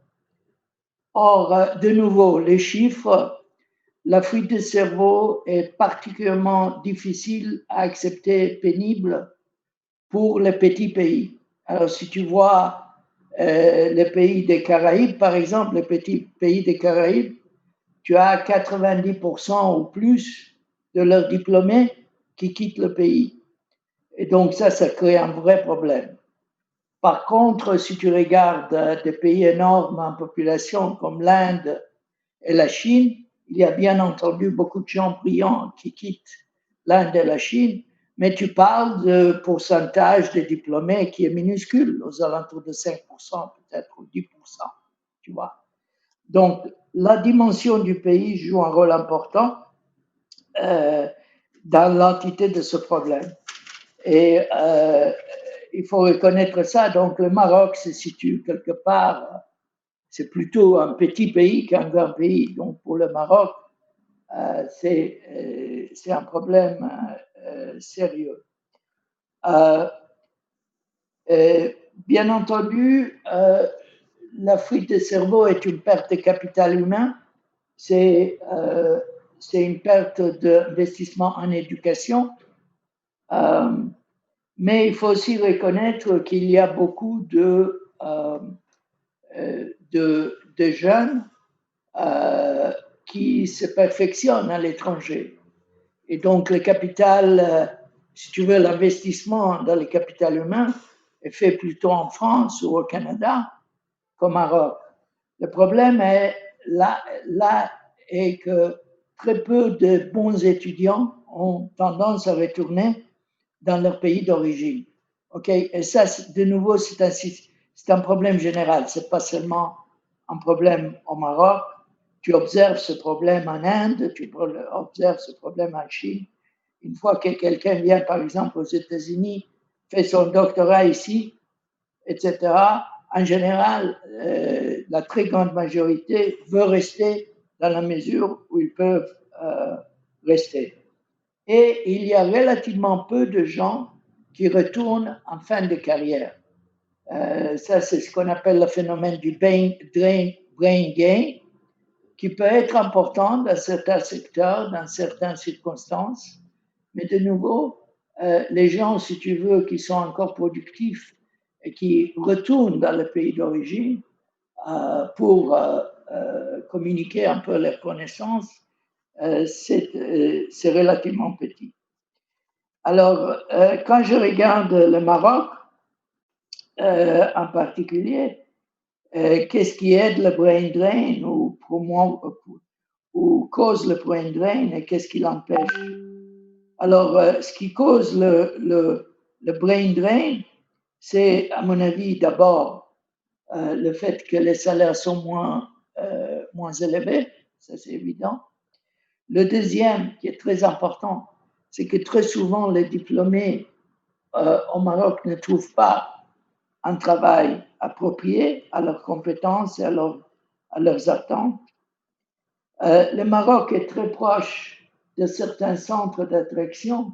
Or, de nouveau, les chiffres, la fuite de cerveau est particulièrement difficile à accepter, pénible pour les petits pays. Alors, si tu vois les pays des Caraïbes, par exemple, les petits pays des Caraïbes, tu as 90% ou plus de leurs diplômés qui quittent le pays. Et donc ça crée un vrai problème. Par contre, si tu regardes des pays énormes en population comme l'Inde et la Chine, il y a bien entendu beaucoup de gens brillants qui quittent l'Inde et la Chine, mais tu parles de pourcentage de diplômés qui est minuscule, aux alentours de 5%, peut-être, ou 10%, tu vois. Donc, la dimension du pays joue un rôle important dans l'entité de ce problème. Et il faut reconnaître ça. Donc, le Maroc se situe quelque part, c'est plutôt un petit pays qu'un grand pays. Donc, pour le Maroc, c'est un problème sérieux. Bien entendu, la fuite de cerveau est une perte de capital humain, c'est une perte d'investissement en éducation, mais il faut aussi reconnaître qu'il y a beaucoup de jeunes qui se perfectionnent à l'étranger. Et donc, le capital, si tu veux, l'investissement dans le capital humain est fait plutôt en France ou au Canada qu'au Maroc. Le problème est là est que très peu de bons étudiants ont tendance à retourner dans leur pays d'origine. Okay? Et ça, de nouveau, c'est un problème général. Ce n'est pas seulement un problème au Maroc. Tu observes ce problème en Inde, tu observes ce problème en Chine. Une fois que quelqu'un vient, par exemple, aux États-Unis, fait son doctorat ici, etc., en général, la très grande majorité veut rester dans la mesure où ils peuvent rester. Et il y a relativement peu de gens qui retournent en fin de carrière. Ça, c'est ce qu'on appelle le phénomène du brain gain, qui peut être important dans certains secteurs, dans certaines circonstances. Mais de nouveau, les gens, si tu veux, qui sont encore productifs et qui retournent dans le pays d'origine pour communiquer un peu leurs connaissances, c'est relativement petit. Alors, quand je regarde le Maroc en particulier, qu'est-ce qui aide le brain drain ou cause le brain drain et qu'est-ce qui l'empêche? Alors, ce qui cause le brain drain, c'est, à mon avis, d'abord le fait que les salaires sont moins élevés, ça c'est évident. Le deuxième, qui est très important, c'est que très souvent les diplômés au Maroc ne trouvent pas un travail approprié à leurs compétences et à leurs attentes. Le Maroc est très proche de certains centres d'attraction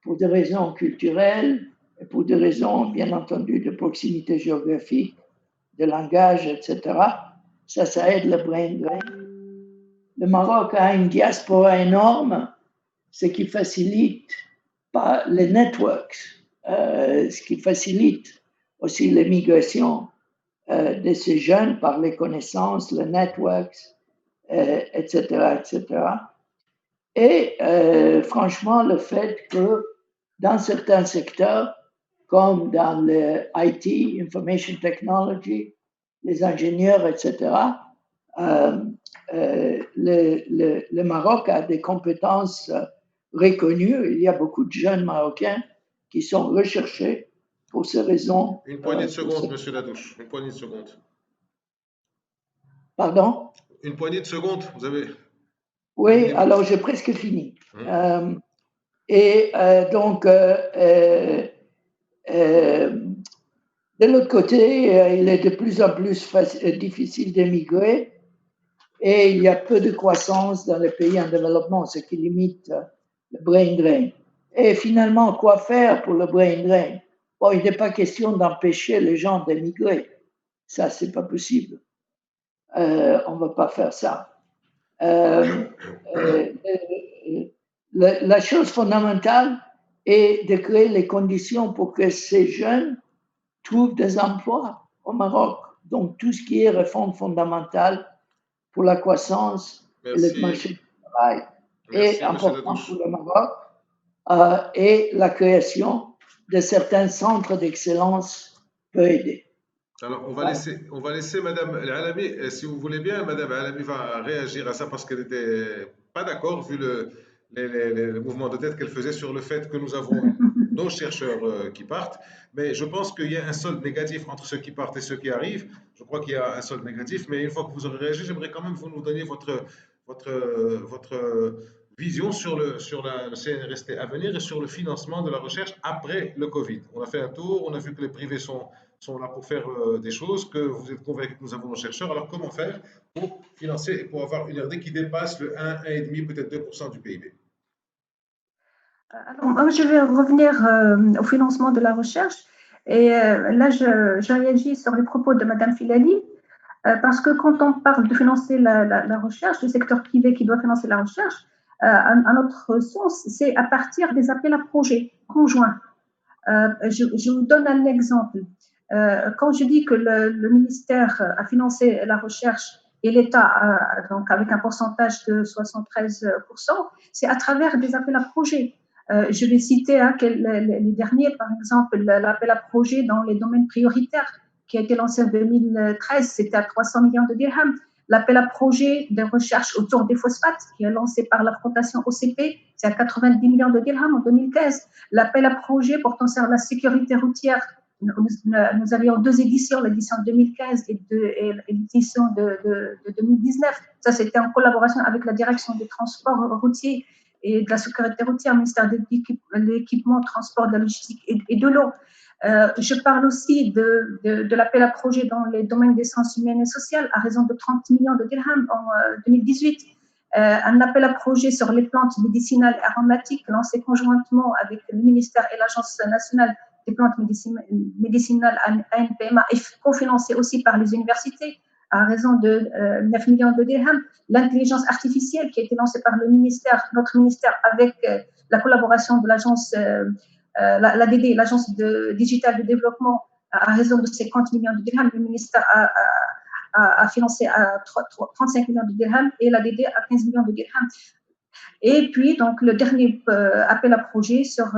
pour des raisons culturelles et pour des raisons, bien entendu, de proximité géographique, de langage, etc. Ça aide le brain drain. Le Maroc a une diaspora énorme, ce qui facilite les networks, ce qui facilite aussi l'immigration de ces jeunes par les connaissances, les networks, etc., etc. Et franchement, le fait que dans certains secteurs, comme dans le IT, Information Technology, les ingénieurs, etc., le Maroc a des compétences reconnues. Il y a beaucoup de jeunes Marocains qui sont recherchés pour ces raisons. Une poignée de secondes, Monsieur Ladouche. Une poignée de secondes. Pardon? Une poignée de secondes, vous avez... Oui, alors j'ai presque fini. De l'autre côté, il est de plus en plus difficile d'émigrer et il y a peu de croissance dans les pays en développement, ce qui limite le brain drain. Et finalement, quoi faire pour le brain drain? Bon, il n'est pas question d'empêcher les gens d'émigrer. Ça, c'est pas possible. On ne va pas faire ça. La chose fondamentale est de créer les conditions pour que ces jeunes trouvent des emplois au Maroc. Donc, tout ce qui est réforme fondamentale pour la croissance et le marché du travail est important pour le Maroc et la création de certains centres d'excellence peut aider. Alors, on va laisser Madame Al-Alami, si vous voulez bien, Madame Al-Alami va réagir à ça parce qu'elle n'était pas d'accord vu le mouvement de tête qu'elle faisait sur le fait que nous avons nos chercheurs qui partent. Mais je pense qu'il y a un solde négatif entre ceux qui partent et ceux qui arrivent. Je crois qu'il y a un solde négatif, mais une fois que vous aurez réagi, j'aimerais quand même que vous nous donniez votre vision sur le CNRST à venir et sur le financement de la recherche après le Covid. On a fait un tour, on a vu que les privés sont là pour faire des choses, que vous êtes convaincus que nous avons nos chercheurs. Alors, comment faire pour financer et pour avoir une R&D qui dépasse le 1, 1,5, peut-être 2% du PIB? Alors, moi, je vais revenir au financement de la recherche. Et là, je réagis sur les propos de Madame Filali, parce que quand on parle de financer la recherche, le secteur privé qui doit financer la recherche, à notre sens, c'est à partir des appels à projets conjoints. Je vous donne un exemple. Quand je dis que le ministère a financé la recherche et l'État, donc avec un pourcentage de 73%, c'est à travers des appels à projets. Je vais citer les derniers, par exemple, l'appel à projet dans les domaines prioritaires qui a été lancé en 2013, c'était à 300 millions de dirhams. L'appel à projet de recherche autour des phosphates, qui est lancé par la Fondation OCP, c'est à 90 millions de dirhams en 2015. L'appel à projet portant sur la sécurité routière, nous avions deux éditions, l'édition 2015 et l'édition de 2019. Ça, c'était en collaboration avec la direction des transports routiers et de la sécurité routière, ministère de l'équipement, transport, de la logistique et de l'eau. Je parle aussi de l'appel à projet dans les domaines des sciences humaines et sociales à raison de 30 millions de dirhams en 2018. Un appel à projet sur les plantes médicinales et aromatiques lancé conjointement avec le ministère et l'Agence nationale des plantes médicinales ANPMA et cofinancé aussi par les universités à raison de 9 millions de dirhams. L'intelligence artificielle qui a été lancée par notre ministère avec la collaboration de l'agence l'ADD, l'agence digitale de développement, à raison de 50 millions de dirhams. Le ministère a financé à 35 millions de dirhams et l'ADD à 15 millions de dirhams. Et puis, donc, le dernier appel à projet sur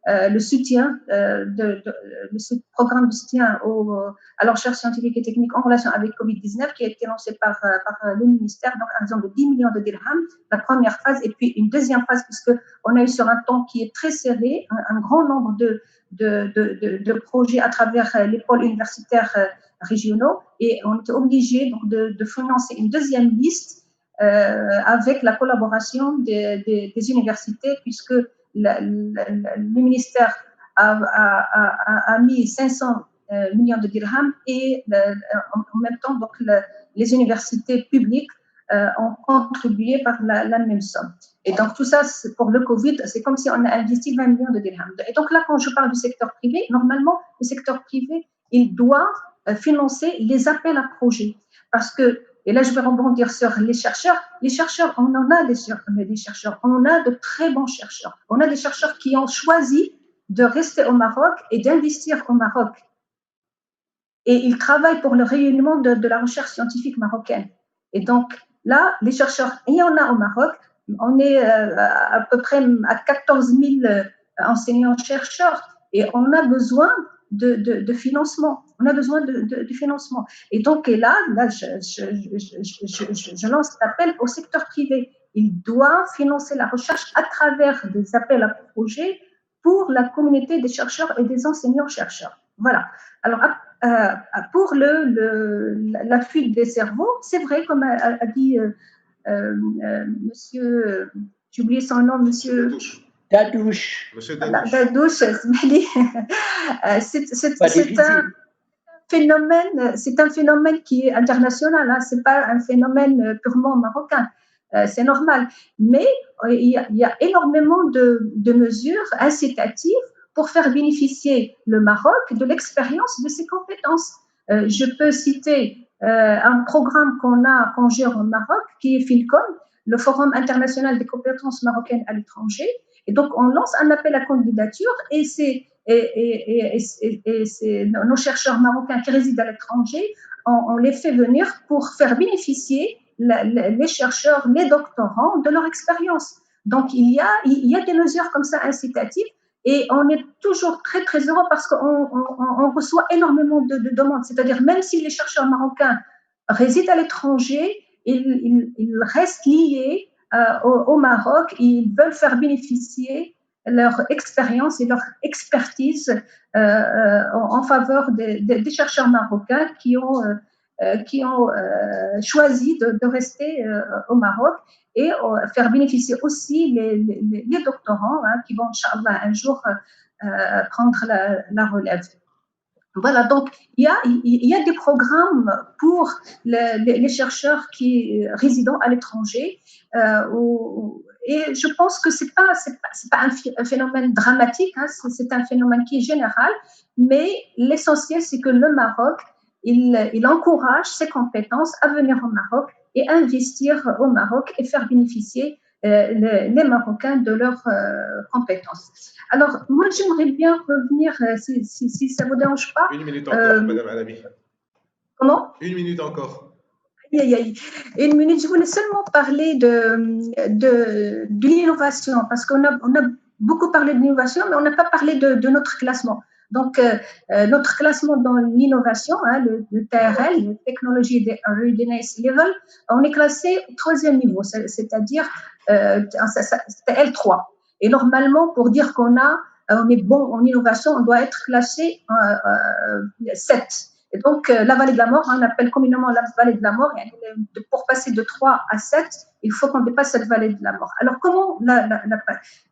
le soutien, le programme de soutien à la recherche scientifique et technique en relation avec Covid-19 qui a été lancé par le ministère, donc à raison de 10 millions de dirhams, la première phase, et puis une deuxième phase, puisqu'on a eu sur un temps qui est très serré, un grand nombre de projets à travers les pôles universitaires régionaux, et on était obligé donc de financer une deuxième liste avec la collaboration des universités, puisque le ministère a mis 500 millions de dirhams et en même temps donc les universités publiques ont contribué par la même somme. Et donc tout ça, pour le Covid, c'est comme si on a investi 20 millions de dirhams. Et donc là, quand je parle du secteur privé, normalement, le secteur privé, il doit financer les appels à projets. Parce que, et là je vais rebondir sur les chercheurs, on en a des chercheurs, on a de très bons chercheurs. On a des chercheurs qui ont choisi de rester au Maroc et d'investir au Maroc. Et ils travaillent pour le rayonnement de la recherche scientifique marocaine. Et donc là, les chercheurs, il y en a au Maroc, on est à peu près à 14 000 enseignants-chercheurs et on a besoin de financement. On a besoin de financement. Et donc, là je lance l'appel au secteur privé. Il doit financer la recherche à travers des appels à projets pour la communauté des chercheurs et des enseignants-chercheurs. Voilà. Alors, pour la fuite des cerveaux, c'est vrai, comme a dit monsieur, j'ai oublié son nom, monsieur Dadouche. Monsieur Dadouche, c'est un phénomène qui est international, hein, c'est pas un phénomène purement marocain. C'est normal, mais il y a énormément de mesures incitatives pour faire bénéficier le Maroc de l'expérience de ses compétences. Je peux citer un programme qu'on gère au Maroc, qui est FILCOM, le Forum international des compétences marocaines à l'étranger. Et donc, on lance un appel à candidature et c'est nos chercheurs marocains qui résident à l'étranger, on les fait venir pour faire bénéficier les chercheurs, les doctorants de leur expérience. Donc, il y a des mesures comme ça incitatives et on est toujours très, très heureux parce qu'on reçoit énormément de demandes. C'est-à-dire, même si les chercheurs marocains résident à l'étranger, ils restent liés au Maroc, ils veulent faire bénéficier leur expérience et leur expertise en faveur des chercheurs marocains qui ont choisi de rester au Maroc et faire bénéficier aussi les doctorants qui vont, Inch'Allah, un jour prendre la relève. Voilà, donc il y a des programmes pour les chercheurs qui résident à l'étranger et je pense que c'est pas un phénomène dramatique, hein, c'est un phénomène qui est général, mais l'essentiel c'est que le Maroc il encourage ses compétences à venir au Maroc et investir au Maroc et faire bénéficier les Marocains de leurs compétences. Alors, moi, j'aimerais bien revenir, si ça ne vous dérange pas. 1 minute encore, Madame Alami. Comment? 1 minute encore. Une minute, je voulais seulement parler de l'innovation, parce qu'on a beaucoup parlé de l'innovation, mais on n'a pas parlé de notre classement. Donc, notre classement dans l'innovation, hein, le TRL, le Technology Readiness Level, on est classé au 3e niveau, c'est-à-dire c'était L3. Et normalement, pour dire qu'on est bon en innovation, on doit être classé 7. Et donc, la vallée de la mort, on appelle communément la vallée de la mort, et pour passer de 3 à 7, il faut qu'on dépasse cette vallée de la mort. Alors, comment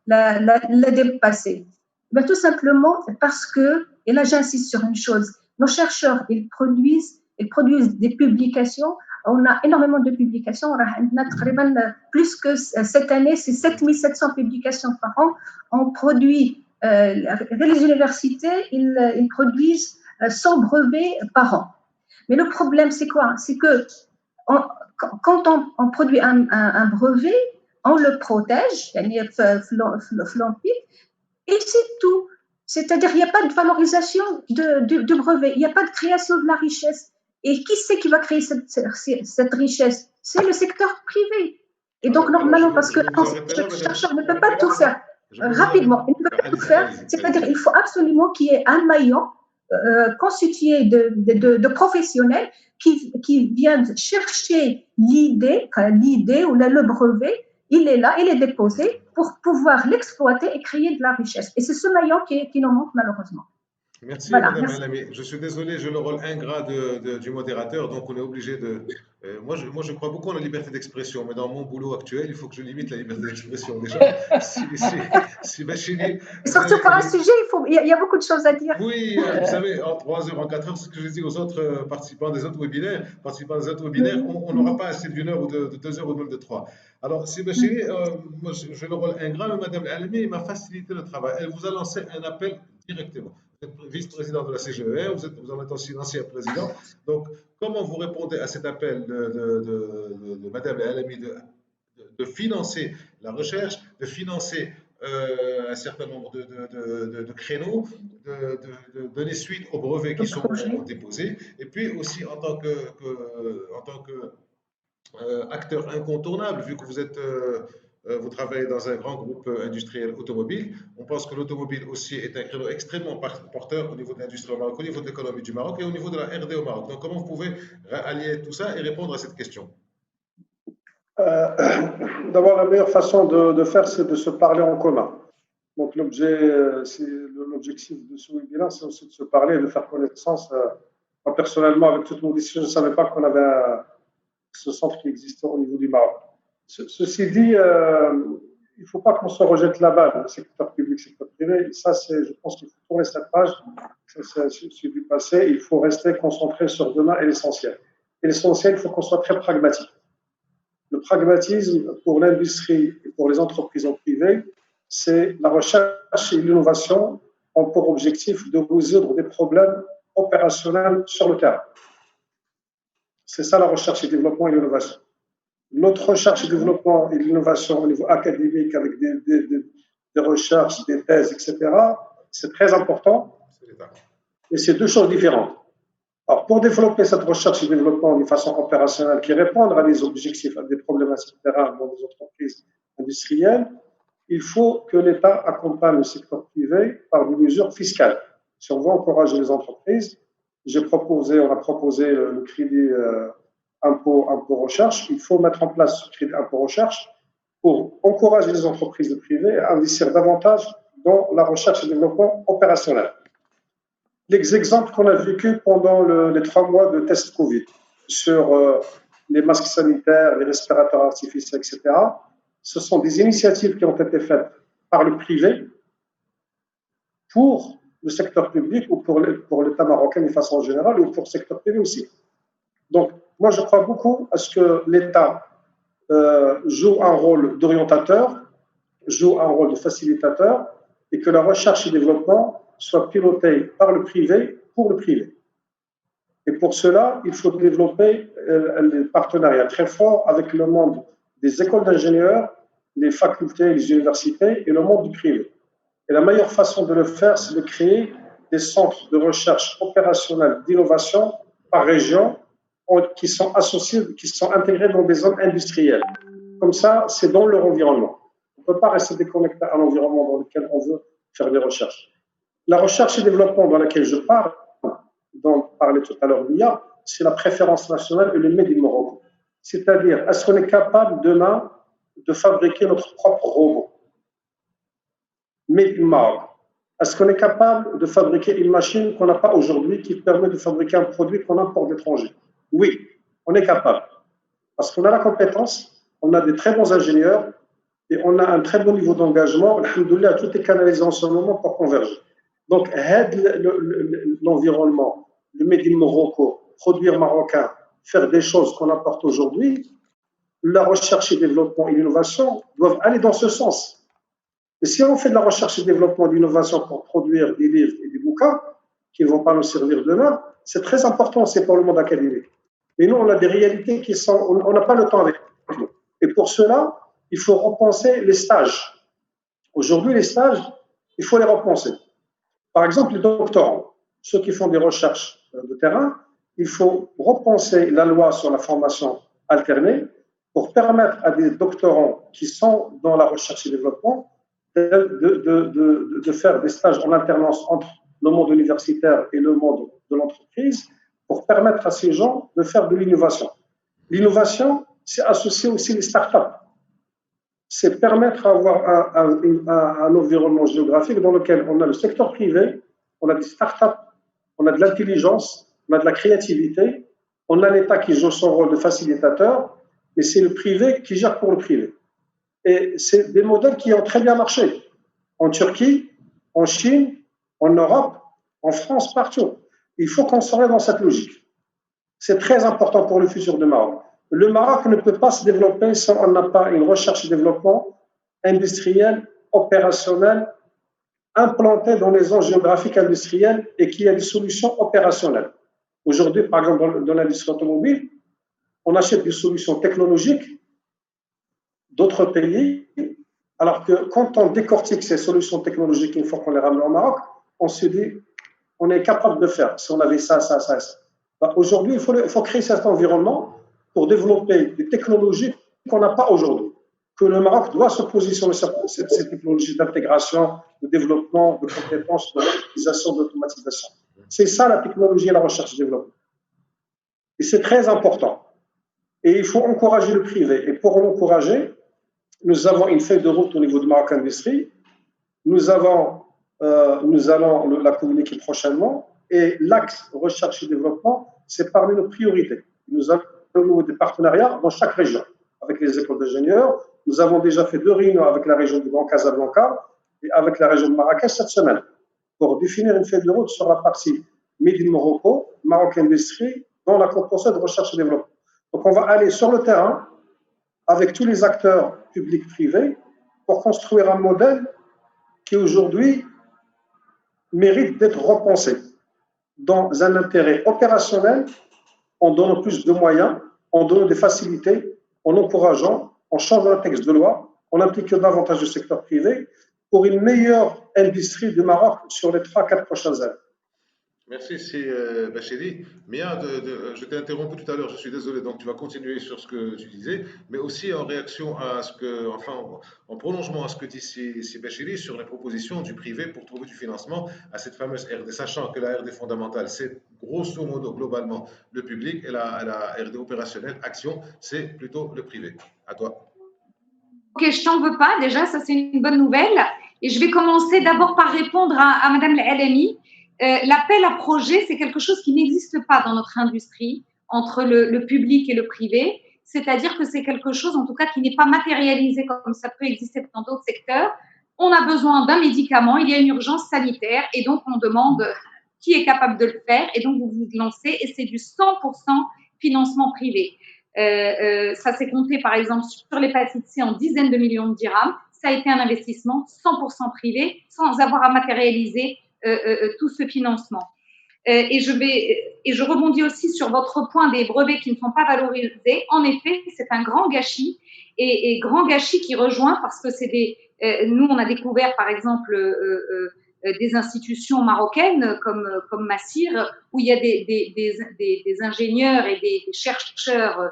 la dépasser? Ben, tout simplement parce que, et là j'insiste sur une chose, nos chercheurs, ils produisent des publications. On a énormément de publications, on a plus que cette année, c'est 7700 publications par an. On produit, les universités, ils produisent 100 brevets par an. Mais le problème, c'est quoi? C'est que quand on produit un brevet, on le protège, et c'est tout. C'est-à-dire qu'il n'y a pas de valorisation du brevet, il n'y a pas de création de la richesse. Et qui c'est qui va créer cette richesse? C'est le secteur privé. Et donc, normalement, parce que chaque chercheur ne peut pas tout faire rapidement, il ne peut pas tout faire, c'est-à-dire qu'il faut absolument qu'il y ait un maillon constitué de professionnels qui viennent chercher l'idée ou le brevet, il est là, il est déposé pour pouvoir l'exploiter et créer de la richesse. Et c'est ce maillon qui nous manque malheureusement. Merci, Voilà, Madame merci. Alami. Je suis désolé, j'ai le rôle ingrat du modérateur, donc on est obligé de. Moi, je crois beaucoup en la liberté d'expression, mais dans mon boulot actuel, il faut que je limite la liberté d'expression déjà. Si Bachiri. Surtout pour un sujet, il y a beaucoup de choses à dire. Oui, vous savez, en 3 heures, en 4 heures, c'est ce que je dis aux autres participants des autres webinaires. On n'aura pas assez d'1 heure ou de 2 heures ou même de 3. Alors, si Bachiri, moi, j'ai le rôle ingrat, mais Madame Alami m'a facilité le travail. Elle vous a lancé un appel directement. Vous êtes vice-président de la CGER, vous en êtes aussi l'ancien président. Donc, comment vous répondez à cet appel de Madame Alami de financer la recherche, de financer un certain nombre de créneaux, de donner suite aux brevets qui sont déposés, et puis aussi en tant que acteur incontournable, vu que vous travaillez dans un grand groupe industriel automobile. On pense que l'automobile aussi est un créneau extrêmement porteur au niveau de l'industrie au Maroc, au niveau de l'économie du Maroc et au niveau de la R&D au Maroc. Donc, comment vous pouvez allier tout ça et répondre à cette question? D'abord, la meilleure façon de faire, c'est de se parler en commun. Donc, l'objectif de ce webinaire, c'est aussi de se parler et de faire connaissance. Moi, personnellement, avec toute modestie, je ne savais pas qu'on avait ce centre qui existait au niveau du Maroc. Ceci dit, il ne faut pas qu'on se rejette la balle, le secteur public, le secteur privé. Ça, je pense qu'il faut tourner cette page. C'est du passé. Il faut rester concentré sur demain et l'essentiel. Et l'essentiel, il faut qu'on soit très pragmatique. Le pragmatisme pour l'industrie et pour les entreprises en privé, c'est la recherche et l'innovation ont pour objectif de résoudre des problèmes opérationnels sur le terrain. C'est ça la recherche et développement et l'innovation. Notre recherche et développement et l'innovation au niveau académique avec des recherches, des thèses, etc., c'est très important, mais c'est deux choses différentes. Alors, pour développer cette recherche et développement de façon opérationnelle qui répondra à des objectifs, à des problématiques terrain dans des entreprises industrielles, il faut que l'État accompagne le secteur privé par des mesures fiscales. Si on veut encourager les entreprises, on a proposé le crédit impôt recherche. Il faut mettre en place ce crédit impôt recherche pour encourager les entreprises privées à investir davantage dans la recherche et développement opérationnel. Les exemples qu'on a vécus pendant les 3 mois de test Covid sur les masques sanitaires, les respirateurs artificiels, etc., ce sont des initiatives qui ont été faites par le privé pour le secteur public ou pour l'État marocain de façon générale ou pour le secteur privé aussi. Donc, moi, je crois beaucoup à ce que l'État joue un rôle d'orientateur, joue un rôle de facilitateur et que la recherche et développement soit pilotée par le privé pour le privé. Et pour cela, il faut développer des partenariats très forts avec le monde des écoles d'ingénieurs, les facultés, les universités et le monde du privé. Et la meilleure façon de le faire, c'est de créer des centres de recherche opérationnelle d'innovation par région qui sont associés, qui sont intégrés dans des zones industrielles. Comme ça, c'est dans leur environnement. On ne peut pas rester déconnecté à l'environnement dans lequel on veut faire des recherches. La recherche et développement dans laquelle je parle, dont parlait tout à l'heure Mia, c'est la préférence nationale et le Made in Morocco. C'est-à-dire, est-ce qu'on est capable demain de fabriquer notre propre robot Made in Maroc? Est-ce qu'on est capable de fabriquer une machine qu'on n'a pas aujourd'hui qui permet de fabriquer un produit qu'on importe d'étranger? Oui, on est capable. Parce qu'on a la compétence, on a des très bons ingénieurs et on a un très bon niveau d'engagement. Alhamdoulilah, tout est canalisé en ce moment pour converger. Donc, l'environnement, le Made in Morocco, produire marocain, faire des choses qu'on apporte aujourd'hui, la recherche et développement et l'innovation doivent aller dans ce sens. Et si on fait de la recherche et développement et l'innovation pour produire des livres et des bouquins qui ne vont pas nous servir demain, c'est très important, c'est pour le monde académique. Mais nous, on a des réalités qui sont, on n'a pas le temps avec nous. Et pour cela, il faut repenser les stages. Aujourd'hui, les stages, il faut les repenser. Par exemple, les doctorants, ceux qui font des recherches de terrain, il faut repenser la loi sur la formation alternée pour permettre à des doctorants qui sont dans la recherche et développement de faire des stages en alternance entre le monde universitaire et le monde de l'entreprise pour permettre à ces gens de faire de l'innovation. L'innovation, c'est associer aussi les startups. C'est permettre d'avoir un environnement géographique dans lequel on a le secteur privé, on a des startups, on a de l'intelligence, on a de la créativité, on a l'État qui joue son rôle de facilitateur, et c'est le privé qui gère pour le privé. Et c'est des modèles qui ont très bien marché. En Turquie, en Chine, en Europe, en France, partout. Il faut qu'on soit dans cette logique. C'est très important pour le futur du Maroc. Le Maroc ne peut pas se développer si on n'a pas une recherche et développement industriel, opérationnel, implanté dans les zones géographiques industrielles et qui a des solutions opérationnelles. Aujourd'hui, par exemple, dans l'industrie automobile, on achète des solutions technologiques d'autres pays, alors que quand on décortique ces solutions technologiques une fois qu'on les ramène au Maroc, on se dit, on est capable de faire, si on avait ça. Aujourd'hui, il faut créer cet environnement pour développer des technologies qu'on n'a pas aujourd'hui, que le Maroc doit se positionner sur ces technologies d'intégration, de développement, de compétences, d'utilisation, d'automatisation. C'est ça la technologie et la recherche et développement. Et c'est très important. Et il faut encourager le privé. Et pour l'encourager, nous avons une feuille de route au niveau de Maroc Industrie. Nous allons la communiquer prochainement. Et l'axe recherche et développement, c'est parmi nos priorités. Nous avons des partenariats dans chaque région avec les écoles d'ingénieurs. Nous avons déjà fait 2 réunions avec la région du Grand Casablanca et avec la région de Marrakech cette semaine pour définir une feuille de route sur la partie Made in Morocco, Maroc Industrie, dans la composante de recherche et développement. Donc on va aller sur le terrain avec tous les acteurs publics privés pour construire un modèle qui aujourd'hui mérite d'être repensé dans un intérêt opérationnel, en donnant plus de moyens, en donnant des facilités, en encourageant, en changeant le texte de loi, en impliquant davantage le secteur privé pour une meilleure industrie du Maroc sur les 3-4 prochaines années. Merci, c'est Bacheli. Mia, je t'ai interrompu tout à l'heure, je suis désolé, donc tu vas continuer sur ce que tu disais, mais aussi en réaction à ce que, enfin, en prolongement à ce que dit si Bacheli sur les propositions du privé pour trouver du financement à cette fameuse RD, sachant que la RD fondamentale, c'est grosso modo, globalement, le public, et la RD opérationnelle, action, c'est plutôt le privé. À toi. Ok, je t'en veux pas, déjà, ça c'est une bonne nouvelle. Et je vais commencer d'abord par répondre à Madame Al-Alami. L'appel à projet, c'est quelque chose qui n'existe pas dans notre industrie entre le public et le privé, c'est-à-dire que c'est quelque chose, en tout cas, qui n'est pas matérialisé comme ça peut exister dans d'autres secteurs. On a besoin d'un médicament, il y a une urgence sanitaire et donc on demande qui est capable de le faire et donc vous vous lancez et c'est du 100% financement privé. Ça s'est compté par exemple sur l'hépatite C en dizaines de millions de dirhams. Ça a été un investissement 100% privé sans avoir à matérialiser tout ce financement. Et je rebondis aussi sur votre point des brevets qui ne sont pas valorisés. En effet, c'est un grand gâchis et grand gâchis qui rejoint parce que c'est nous, on a découvert par exemple des institutions marocaines comme Massir où il y a des ingénieurs et des chercheurs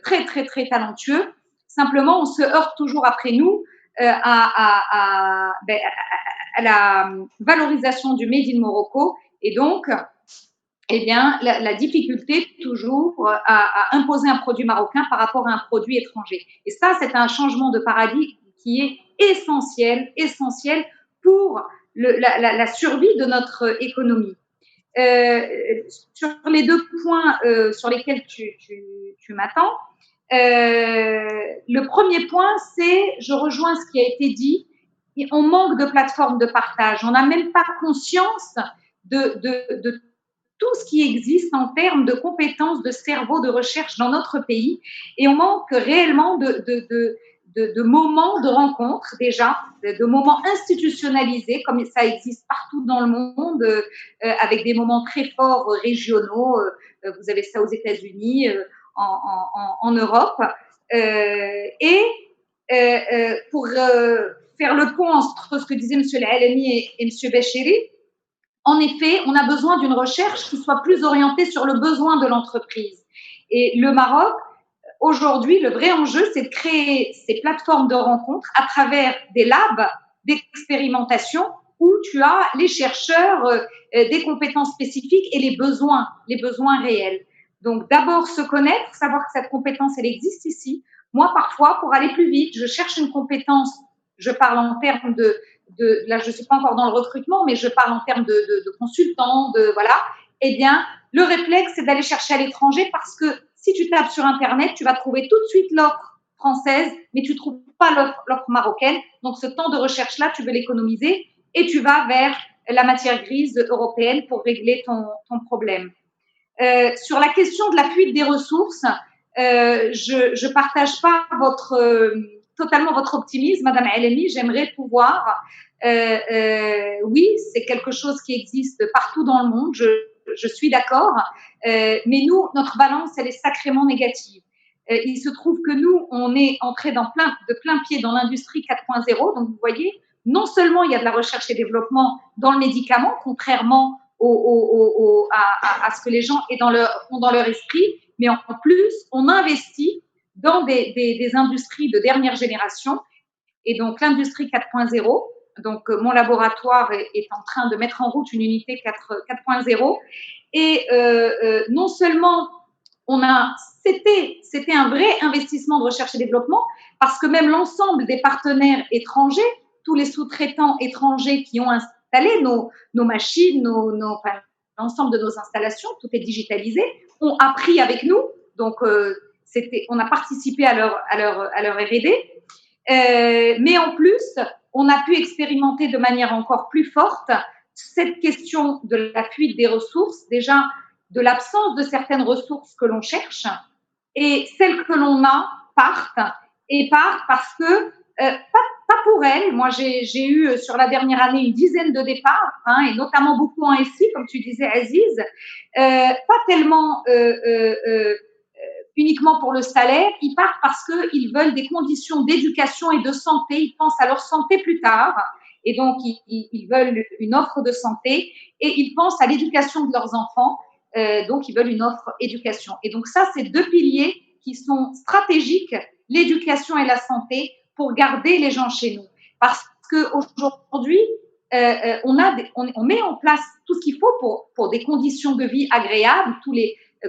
très, très, très talentueux. Simplement, on se heurte toujours après nous à la valorisation du Made in Morocco et donc, eh bien, la difficulté toujours à imposer un produit marocain par rapport à un produit étranger. Et ça, c'est un changement de paradigme qui est essentiel pour la survie de notre économie. Sur les 2 points sur lesquels tu m'attends, le premier point, c'est, je rejoins ce qui a été dit, on manque de plateformes de partage. On n'a même pas conscience de tout ce qui existe en termes de compétences, de cerveau, de recherche dans notre pays. Et on manque réellement de moments de rencontre déjà, de moments institutionnalisés, comme ça existe partout dans le monde, avec des moments très forts régionaux. Vous avez ça aux États-Unis, en Europe. Pour faire le pont entre ce que disait M. Al-Alami et M. Bacheli, en effet, on a besoin d'une recherche qui soit plus orientée sur le besoin de l'entreprise. Et le Maroc, aujourd'hui, le vrai enjeu, c'est de créer ces plateformes de rencontres à travers des labs d'expérimentation où tu as les chercheurs, des compétences spécifiques et les besoins réels. Donc, d'abord se connaître, savoir que cette compétence, elle existe ici. Moi, parfois, pour aller plus vite, je cherche une compétence, je parle en termes là, je ne suis pas encore dans le recrutement, mais je parle en termes de consultant, voilà. Eh bien, le réflexe, c'est d'aller chercher à l'étranger parce que si tu tapes sur Internet, tu vas trouver tout de suite l'offre française, mais tu ne trouves pas l'offre marocaine. Donc, ce temps de recherche-là, tu veux l'économiser et tu vas vers la matière grise européenne pour régler ton problème. Sur la question de la fuite des ressources, je ne partage pas totalement votre optimisme, Madame Eleni. J'aimerais pouvoir, oui, c'est quelque chose qui existe partout dans le monde, je suis d'accord, mais nous, notre balance, elle est sacrément négative. Il se trouve que nous, on est entré de plein pied dans l'industrie 4.0, donc vous voyez, non seulement il y a de la recherche et développement dans le médicament, contrairement à ce que les gens ont dans leur esprit, mais en plus, on investit dans des industries de dernière génération, et donc l'industrie 4.0. Donc, mon laboratoire est en train de mettre en route une unité 4.0. Et non seulement c'était un vrai investissement de recherche et développement, parce que même l'ensemble des partenaires étrangers, tous les sous-traitants étrangers qui ont installé nos machines, enfin, l'ensemble de nos installations, tout est digitalisé, ont appris avec nous. Donc, on a participé à leur R&D. Mais en plus, on a pu expérimenter de manière encore plus forte cette question de la fuite des ressources, déjà de l'absence de certaines ressources que l'on cherche, et celles que l'on a partent parce que, pas pour elles. Moi, j'ai eu sur la dernière année une dizaine de départs, et notamment beaucoup en SI, comme tu disais, Aziz, pas tellement uniquement pour le salaire, ils partent parce qu'ils veulent des conditions d'éducation et de santé, ils pensent à leur santé plus tard, et donc ils veulent une offre de santé, et ils pensent à l'éducation de leurs enfants, donc ils veulent une offre éducation. Et donc ça, c'est deux piliers qui sont stratégiques, l'éducation et la santé, pour garder les gens chez nous. Parce qu'aujourd'hui, on met en place tout ce qu'il faut pour des conditions de vie agréables,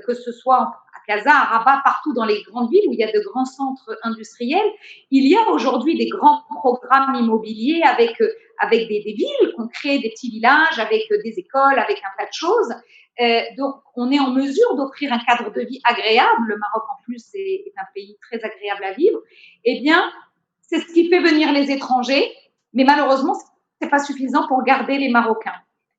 que ce soit à Casa, à Rabat, partout dans les grandes villes où il y a de grands centres industriels. Il y a aujourd'hui des grands programmes immobiliers avec des villes qu'on crée, des petits villages, avec des écoles, avec un tas de choses. Donc, on est en mesure d'offrir un cadre de vie agréable. Le Maroc, en plus, est un pays très agréable à vivre. Eh bien, c'est ce qui fait venir les étrangers, mais malheureusement, ce n'est pas suffisant pour garder les Marocains.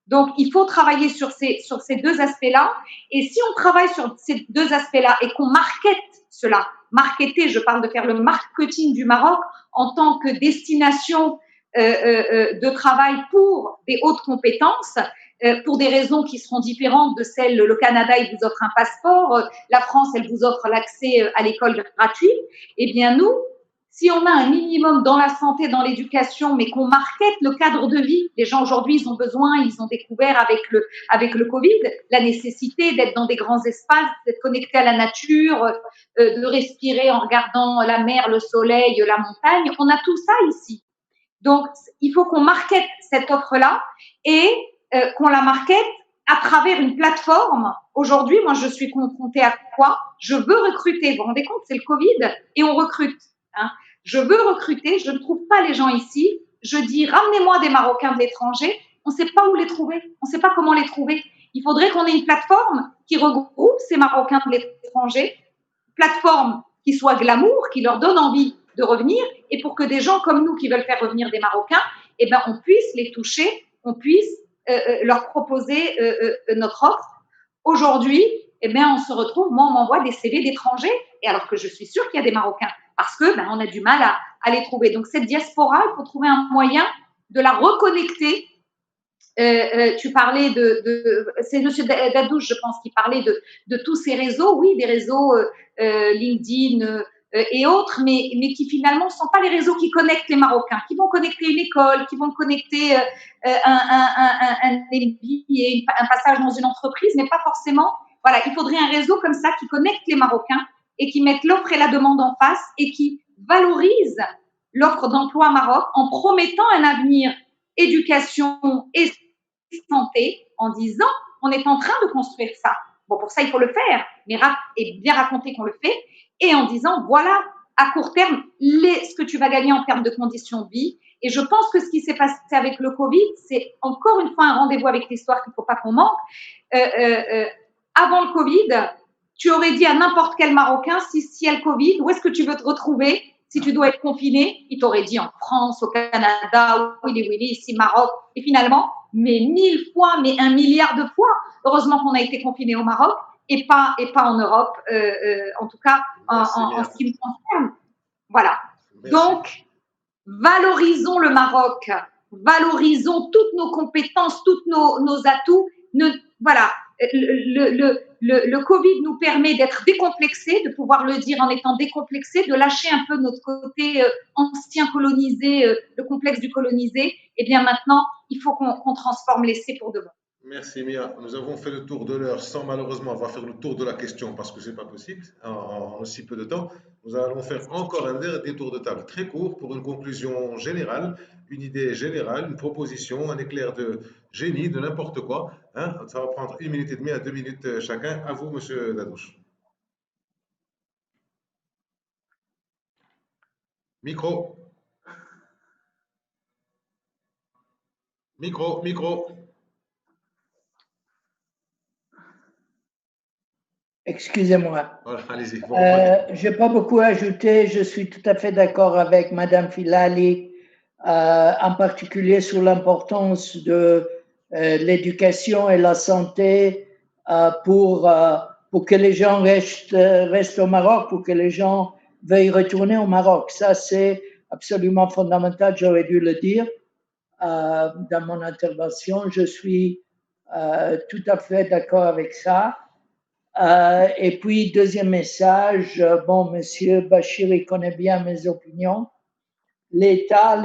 Donc, il faut travailler sur ces deux aspects-là. Et si on travaille sur ces deux aspects-là et qu'on markete cela, marketer, je parle de faire le marketing du Maroc en tant que destination de travail pour des hautes compétences, pour des raisons qui seront différentes de celles, le Canada, il vous offre un passeport, la France, elle vous offre l'accès à l'école gratuite. Eh bien, nous, si on a un minimum dans la santé, dans l'éducation, mais qu'on markete le cadre de vie, les gens aujourd'hui, ils ont découvert avec le Covid, la nécessité d'être dans des grands espaces, d'être connecté à la nature, de respirer en regardant la mer, le soleil, la montagne. On a tout ça ici. Donc, il faut qu'on markete cette offre-là et qu'on la markete à travers une plateforme. Aujourd'hui, moi, je suis confrontée à quoi? Je veux recruter. Vous vous rendez compte, c'est le Covid et on recrute. Je veux recruter, je ne trouve pas les gens ici. Je dis, ramenez-moi des Marocains de l'étranger. On ne sait pas où les trouver. On ne sait pas comment les trouver. Il faudrait qu'on ait une plateforme qui regroupe ces Marocains de l'étranger, plateforme qui soit glamour, qui leur donne envie de revenir, et pour que des gens comme nous qui veulent faire revenir des Marocains, eh ben, on puisse les toucher, on puisse leur proposer notre offre. Aujourd'hui, eh ben, on se retrouve, moi, on m'envoie des CV d'étrangers, et alors que je suis sûre qu'il y a des Marocains, parce que on a du mal à les trouver. Donc, cette diaspora, il faut trouver un moyen de la reconnecter. Tu parlais c'est M. Dadouche, je pense, qui parlait de tous ces réseaux, oui, des réseaux LinkedIn et autres, mais qui finalement ne sont pas les réseaux qui connectent les Marocains, qui vont connecter une école, qui vont connecter un MBA, un passage dans une entreprise, mais pas forcément. Voilà, il faudrait un réseau comme ça qui connecte les Marocains et qui mettent l'offre et la demande en face et qui valorisent l'offre d'emploi Maroc en promettant un avenir éducation et santé en disant on est en train de construire ça. Bon, pour ça, il faut le faire, mais et bien raconter qu'on le fait et en disant voilà, à court terme, ce que tu vas gagner en termes de conditions de vie. Et je pense que ce qui s'est passé avec le Covid, c'est encore une fois un rendez-vous avec l'histoire qu'il ne faut pas qu'on manque. Avant le Covid, tu aurais dit à n'importe quel Marocain, s'il y a le Covid, où est-ce que tu veux te retrouver si tu dois être confiné? Il t'aurait dit en France, au Canada, oui, ici, Maroc. Et finalement, mais 1000 fois, mais 1 milliard de fois, heureusement qu'on a été confiné au Maroc et pas en Europe, en tout cas en ce qui me concerne. Voilà. Merci. Donc, valorisons le Maroc, valorisons toutes nos compétences, tous nos atouts. Voilà. Le Covid nous permet d'être décomplexés, de pouvoir le dire en étant décomplexés, de lâcher un peu notre côté ancien colonisé, le complexe du colonisé. Et bien maintenant, il faut qu'on transforme l'essai pour demain. Merci Mia. Nous avons fait le tour de l'heure sans malheureusement avoir fait le tour de la question parce que ce n'est pas possible en aussi peu de temps. Nous allons faire encore un dernier tour de table très court pour une conclusion générale, une idée générale, une proposition, un éclair de génie, de n'importe quoi. Hein. Ça va prendre 1 minute et demie à 2 minutes chacun. À vous, Monsieur Dadouche. Micro. Micro. Excusez-moi. Voilà, allez-y. Je n'ai pas beaucoup à ajouter. Je suis tout à fait d'accord avec Madame Filali, en particulier sur l'importance de l'éducation et la santé pour que les gens restent au Maroc, pour que les gens veuillent retourner au Maroc. Ça, c'est absolument fondamental. J'aurais dû le dire dans mon intervention. Je suis tout à fait d'accord avec ça. Et puis, deuxième message, bon, Monsieur Bachir, il connaît bien mes opinions. L'État,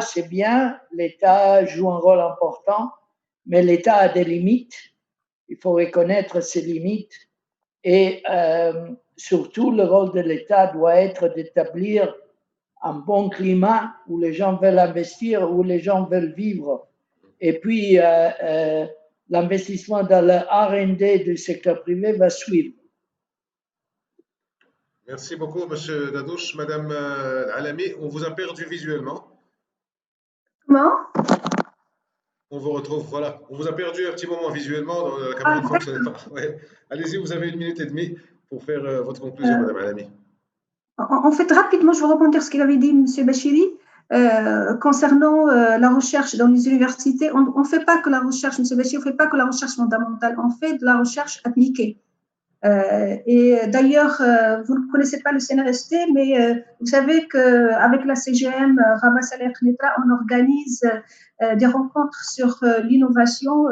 c'est bien. L'État joue un rôle important, mais l'État a des limites. Il faut reconnaître ses limites. Et surtout, le rôle de l'État doit être d'établir un bon climat où les gens veulent investir, où les gens veulent vivre. Et puis, l'investissement dans le R&D du secteur privé va suivre. Merci beaucoup, Monsieur Dadouche. Madame Alami, on vous a perdu visuellement. Comment? On vous retrouve, voilà. On vous a perdu un petit moment visuellement, la caméra ne fonctionnait pas. Ouais. Allez-y, vous avez 1 minute et demie pour faire votre conclusion, Madame Alami. En fait, rapidement, je vais rebondir sur ce qu'il avait dit, Monsieur Bachiri. Concernant la recherche dans les universités, on ne fait pas que la recherche, M. Bachir, on ne fait pas que la recherche fondamentale, on fait de la recherche appliquée. Et d'ailleurs, vous ne connaissez pas le CNRST, mais vous savez qu'avec la CGM, Rabat Saleh Khnitra, on organise des rencontres sur l'innovation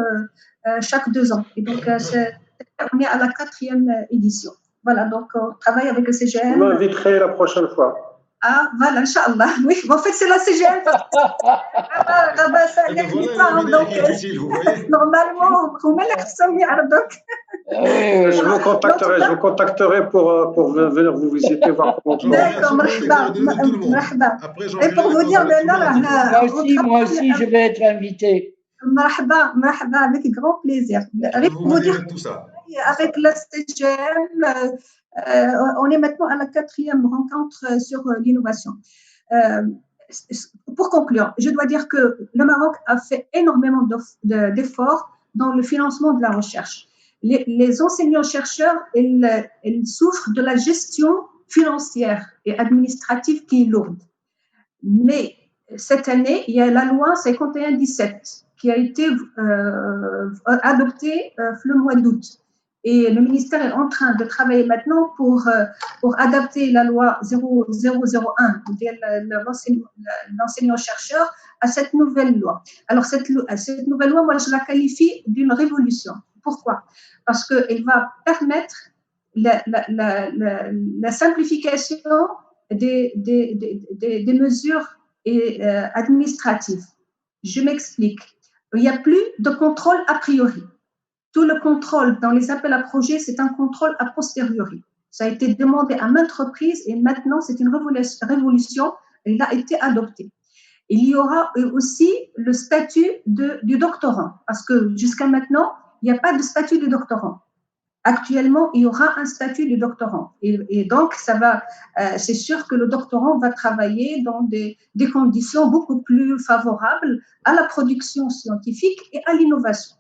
chaque 2 ans. Et donc, on est à la 4e édition. Voilà, donc on travaille avec le CGM. Vous m'inviterez la prochaine fois. Ah, voilà, Inch'Allah. Oui, en fait, c'est la CGM. Rabat Saleh Khnitra, donc normalement, vous m'avez ressemblé à donc. Je vous contacterai pour venir vous visiter, voir comment tout D'accord, marhaba. Et pour vous dire maintenant, moi aussi, je vais être invité. Marhaba, avec grand plaisir. Avec pour vous dire, tout ça. avec la CGM, on est maintenant à la 4e rencontre sur l'innovation. Pour conclure, je dois dire que le Maroc a fait énormément d'efforts dans le financement de la recherche. Les enseignants-chercheurs, ils souffrent de la gestion financière et administrative qui est lourde. Mais cette année, il y a la loi 51-17 qui a été adoptée le mois d'août. Et le ministère est en train de travailler maintenant pour adapter la loi 0001 de l'enseignant-chercheur à cette nouvelle loi. Alors, cette nouvelle loi, moi, je la qualifie d'une révolution. Pourquoi? Parce qu'elle va permettre la simplification des mesures administratives. Je m'explique. Il n'y a plus de contrôle a priori. Tout le contrôle dans les appels à projets, c'est un contrôle a posteriori. Ça a été demandé à maintes reprises et maintenant, c'est une révolution. Il a été adopté. Il y aura aussi le statut du doctorant, parce que jusqu'à maintenant, il n'y a pas de statut de doctorant. Actuellement, il y aura un statut de doctorant. Et donc, c'est sûr que le doctorant va travailler dans des conditions beaucoup plus favorables à la production scientifique et à l'innovation.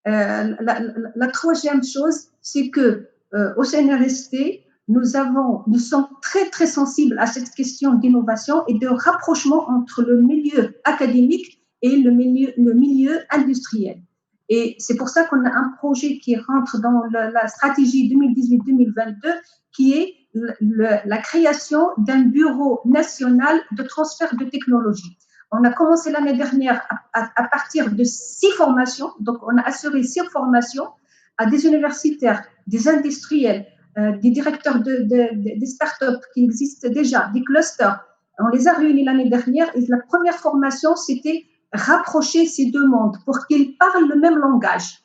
La troisième chose, c'est que au CNRST, nous sommes très, très sensibles à cette question d'innovation et de rapprochement entre le milieu académique et le milieu industriel. Et c'est pour ça qu'on a un projet qui rentre dans la stratégie 2018-2022, qui est la création d'un bureau national de transfert de technologie. On a commencé l'année dernière à partir de 6 formations. Donc, on a assuré 6 formations à des universitaires, des industriels, des directeurs des startups qui existent déjà, des clusters. On les a réunis l'année dernière et la première formation, c'était rapprocher ces deux mondes pour qu'ils parlent le même langage.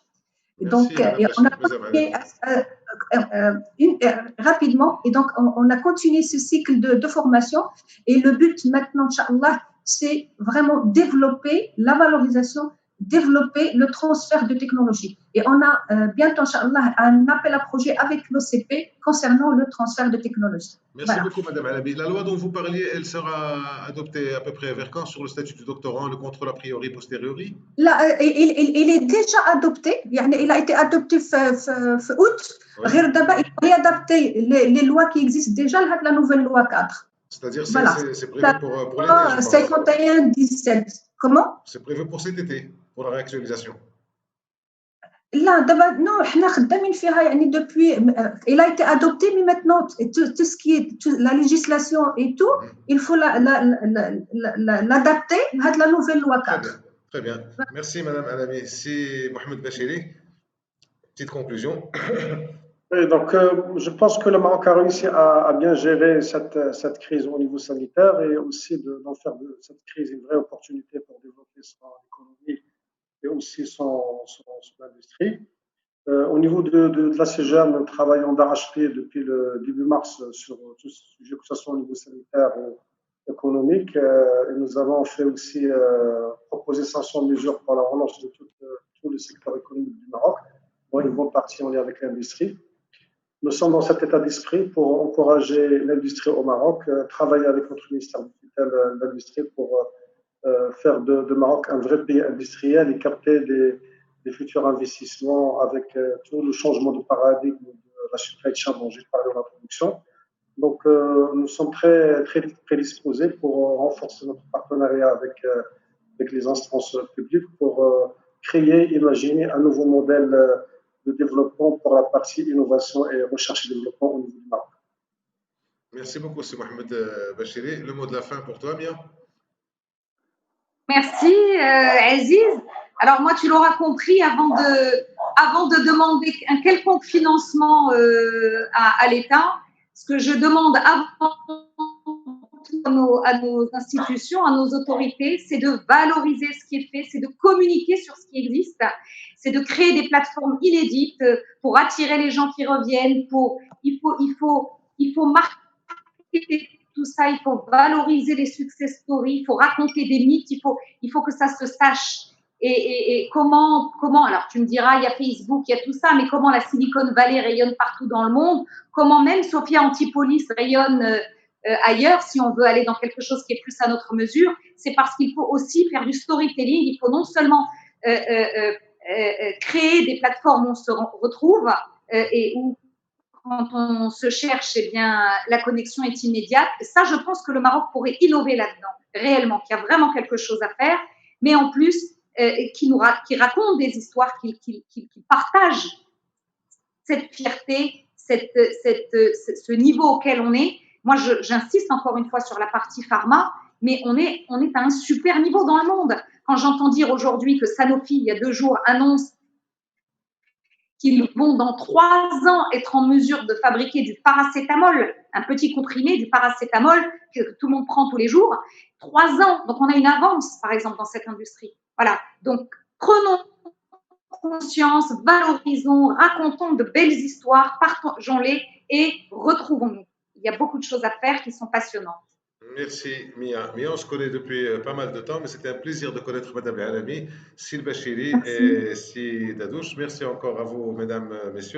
Merci, donc, on a continué rapidement et donc on a continué ce cycle de formation et le but maintenant, Inch'Allah, c'est vraiment développer la valorisation, développer le transfert de technologie. Et on a bientôt, Inch'Allah, un appel à projet avec l'OCP concernant le transfert de technologie. Merci beaucoup, Madame Alabi. La loi dont vous parliez, elle sera adoptée à peu près vers quand sur le statut du doctorant, le contrôle a priori posteriori? Là, il est déjà adopté. Il a été adopté fin août. Oui. Il a adapté les lois qui existent déjà, la nouvelle loi 4. C'est-à-dire Voilà. c'est prévu pour l'été, 51-17. Comment? C'est prévu pour cet été, pour la réactualisation. Là, non, depuis, il a été adopté, mais maintenant, tout ce qui est la législation et tout, il faut l'adapter à la nouvelle loi 4. Très bien. Merci, Madame Alabi. C'est Mohamed Bachiri. Petite conclusion. Et donc, je pense que le Maroc a réussi à bien gérer cette crise au niveau sanitaire et aussi d'en faire de cette crise une vraie opportunité pour développer son économie et aussi son industrie. Au niveau de la CGM, nous travaillons d'arrache-pied depuis le début mars sur tout ce sujet, que ce soit au niveau sanitaire ou économique. Et nous avons fait aussi proposer 500 mesures pour la relance de tout le secteur économique du Maroc, dont une bonne partie en lien avec l'industrie. Nous sommes dans cet état d'esprit pour encourager l'industrie au Maroc, travailler avec notre ministère de l'Industrie pour faire de Maroc un vrai pays industriel et capter des futurs investissements avec tout le changement de paradigme de la supply chain dont j'ai parlé en introduction. Donc, nous sommes très, très prédisposés pour renforcer notre partenariat avec les instances publiques pour créer, imaginer un nouveau modèle de développement pour la partie innovation et recherche et développement au niveau du Maroc. Merci beaucoup, c'est Mohamed Bachiri. Le mot de la fin pour toi, Mia. Merci, Aziz. Alors moi, tu l'auras compris, avant de demander un quelconque financement à l'État, ce que je demande avant à nos institutions, à nos autorités, c'est de valoriser ce qui est fait, c'est de communiquer sur ce qui existe, c'est de créer des plateformes inédites pour attirer les gens qui reviennent. Il faut marquer tout ça, il faut valoriser les success stories, il faut raconter des mythes, il faut que ça se sache. Et comment, alors tu me diras, il y a Facebook, il y a tout ça, mais comment la Silicon Valley rayonne partout dans le monde, comment même Sophia Antipolis rayonne ailleurs, si on veut aller dans quelque chose qui est plus à notre mesure, c'est parce qu'il faut aussi faire du storytelling, il faut non seulement créer des plateformes où on se retrouve et où quand on se cherche, eh bien, la connexion est immédiate. Ça, je pense que le Maroc pourrait innover là-dedans, réellement, qu'il y a vraiment quelque chose à faire, mais en plus, qui raconte des histoires, qui partagent cette fierté, ce niveau auquel on est. Moi, j'insiste encore une fois sur la partie pharma, mais on est à un super niveau dans le monde. Quand j'entends dire aujourd'hui que Sanofi, il y a 2 jours, annonce qu'ils vont dans 3 ans être en mesure de fabriquer du paracétamol, un petit comprimé du paracétamol que tout le monde prend tous les jours. 3 ans, donc on a une avance, par exemple, dans cette industrie. Voilà, donc prenons conscience, valorisons, racontons de belles histoires, partageons-les et retrouvons-nous. Il y a beaucoup de choses à faire qui sont passionnantes. Merci Mia. Mia, on se connaît depuis pas mal de temps, mais c'était un plaisir de connaître Madame Alami, Sylvie Bachiri et Si Dadouche. Merci encore à vous, Mesdames, Messieurs.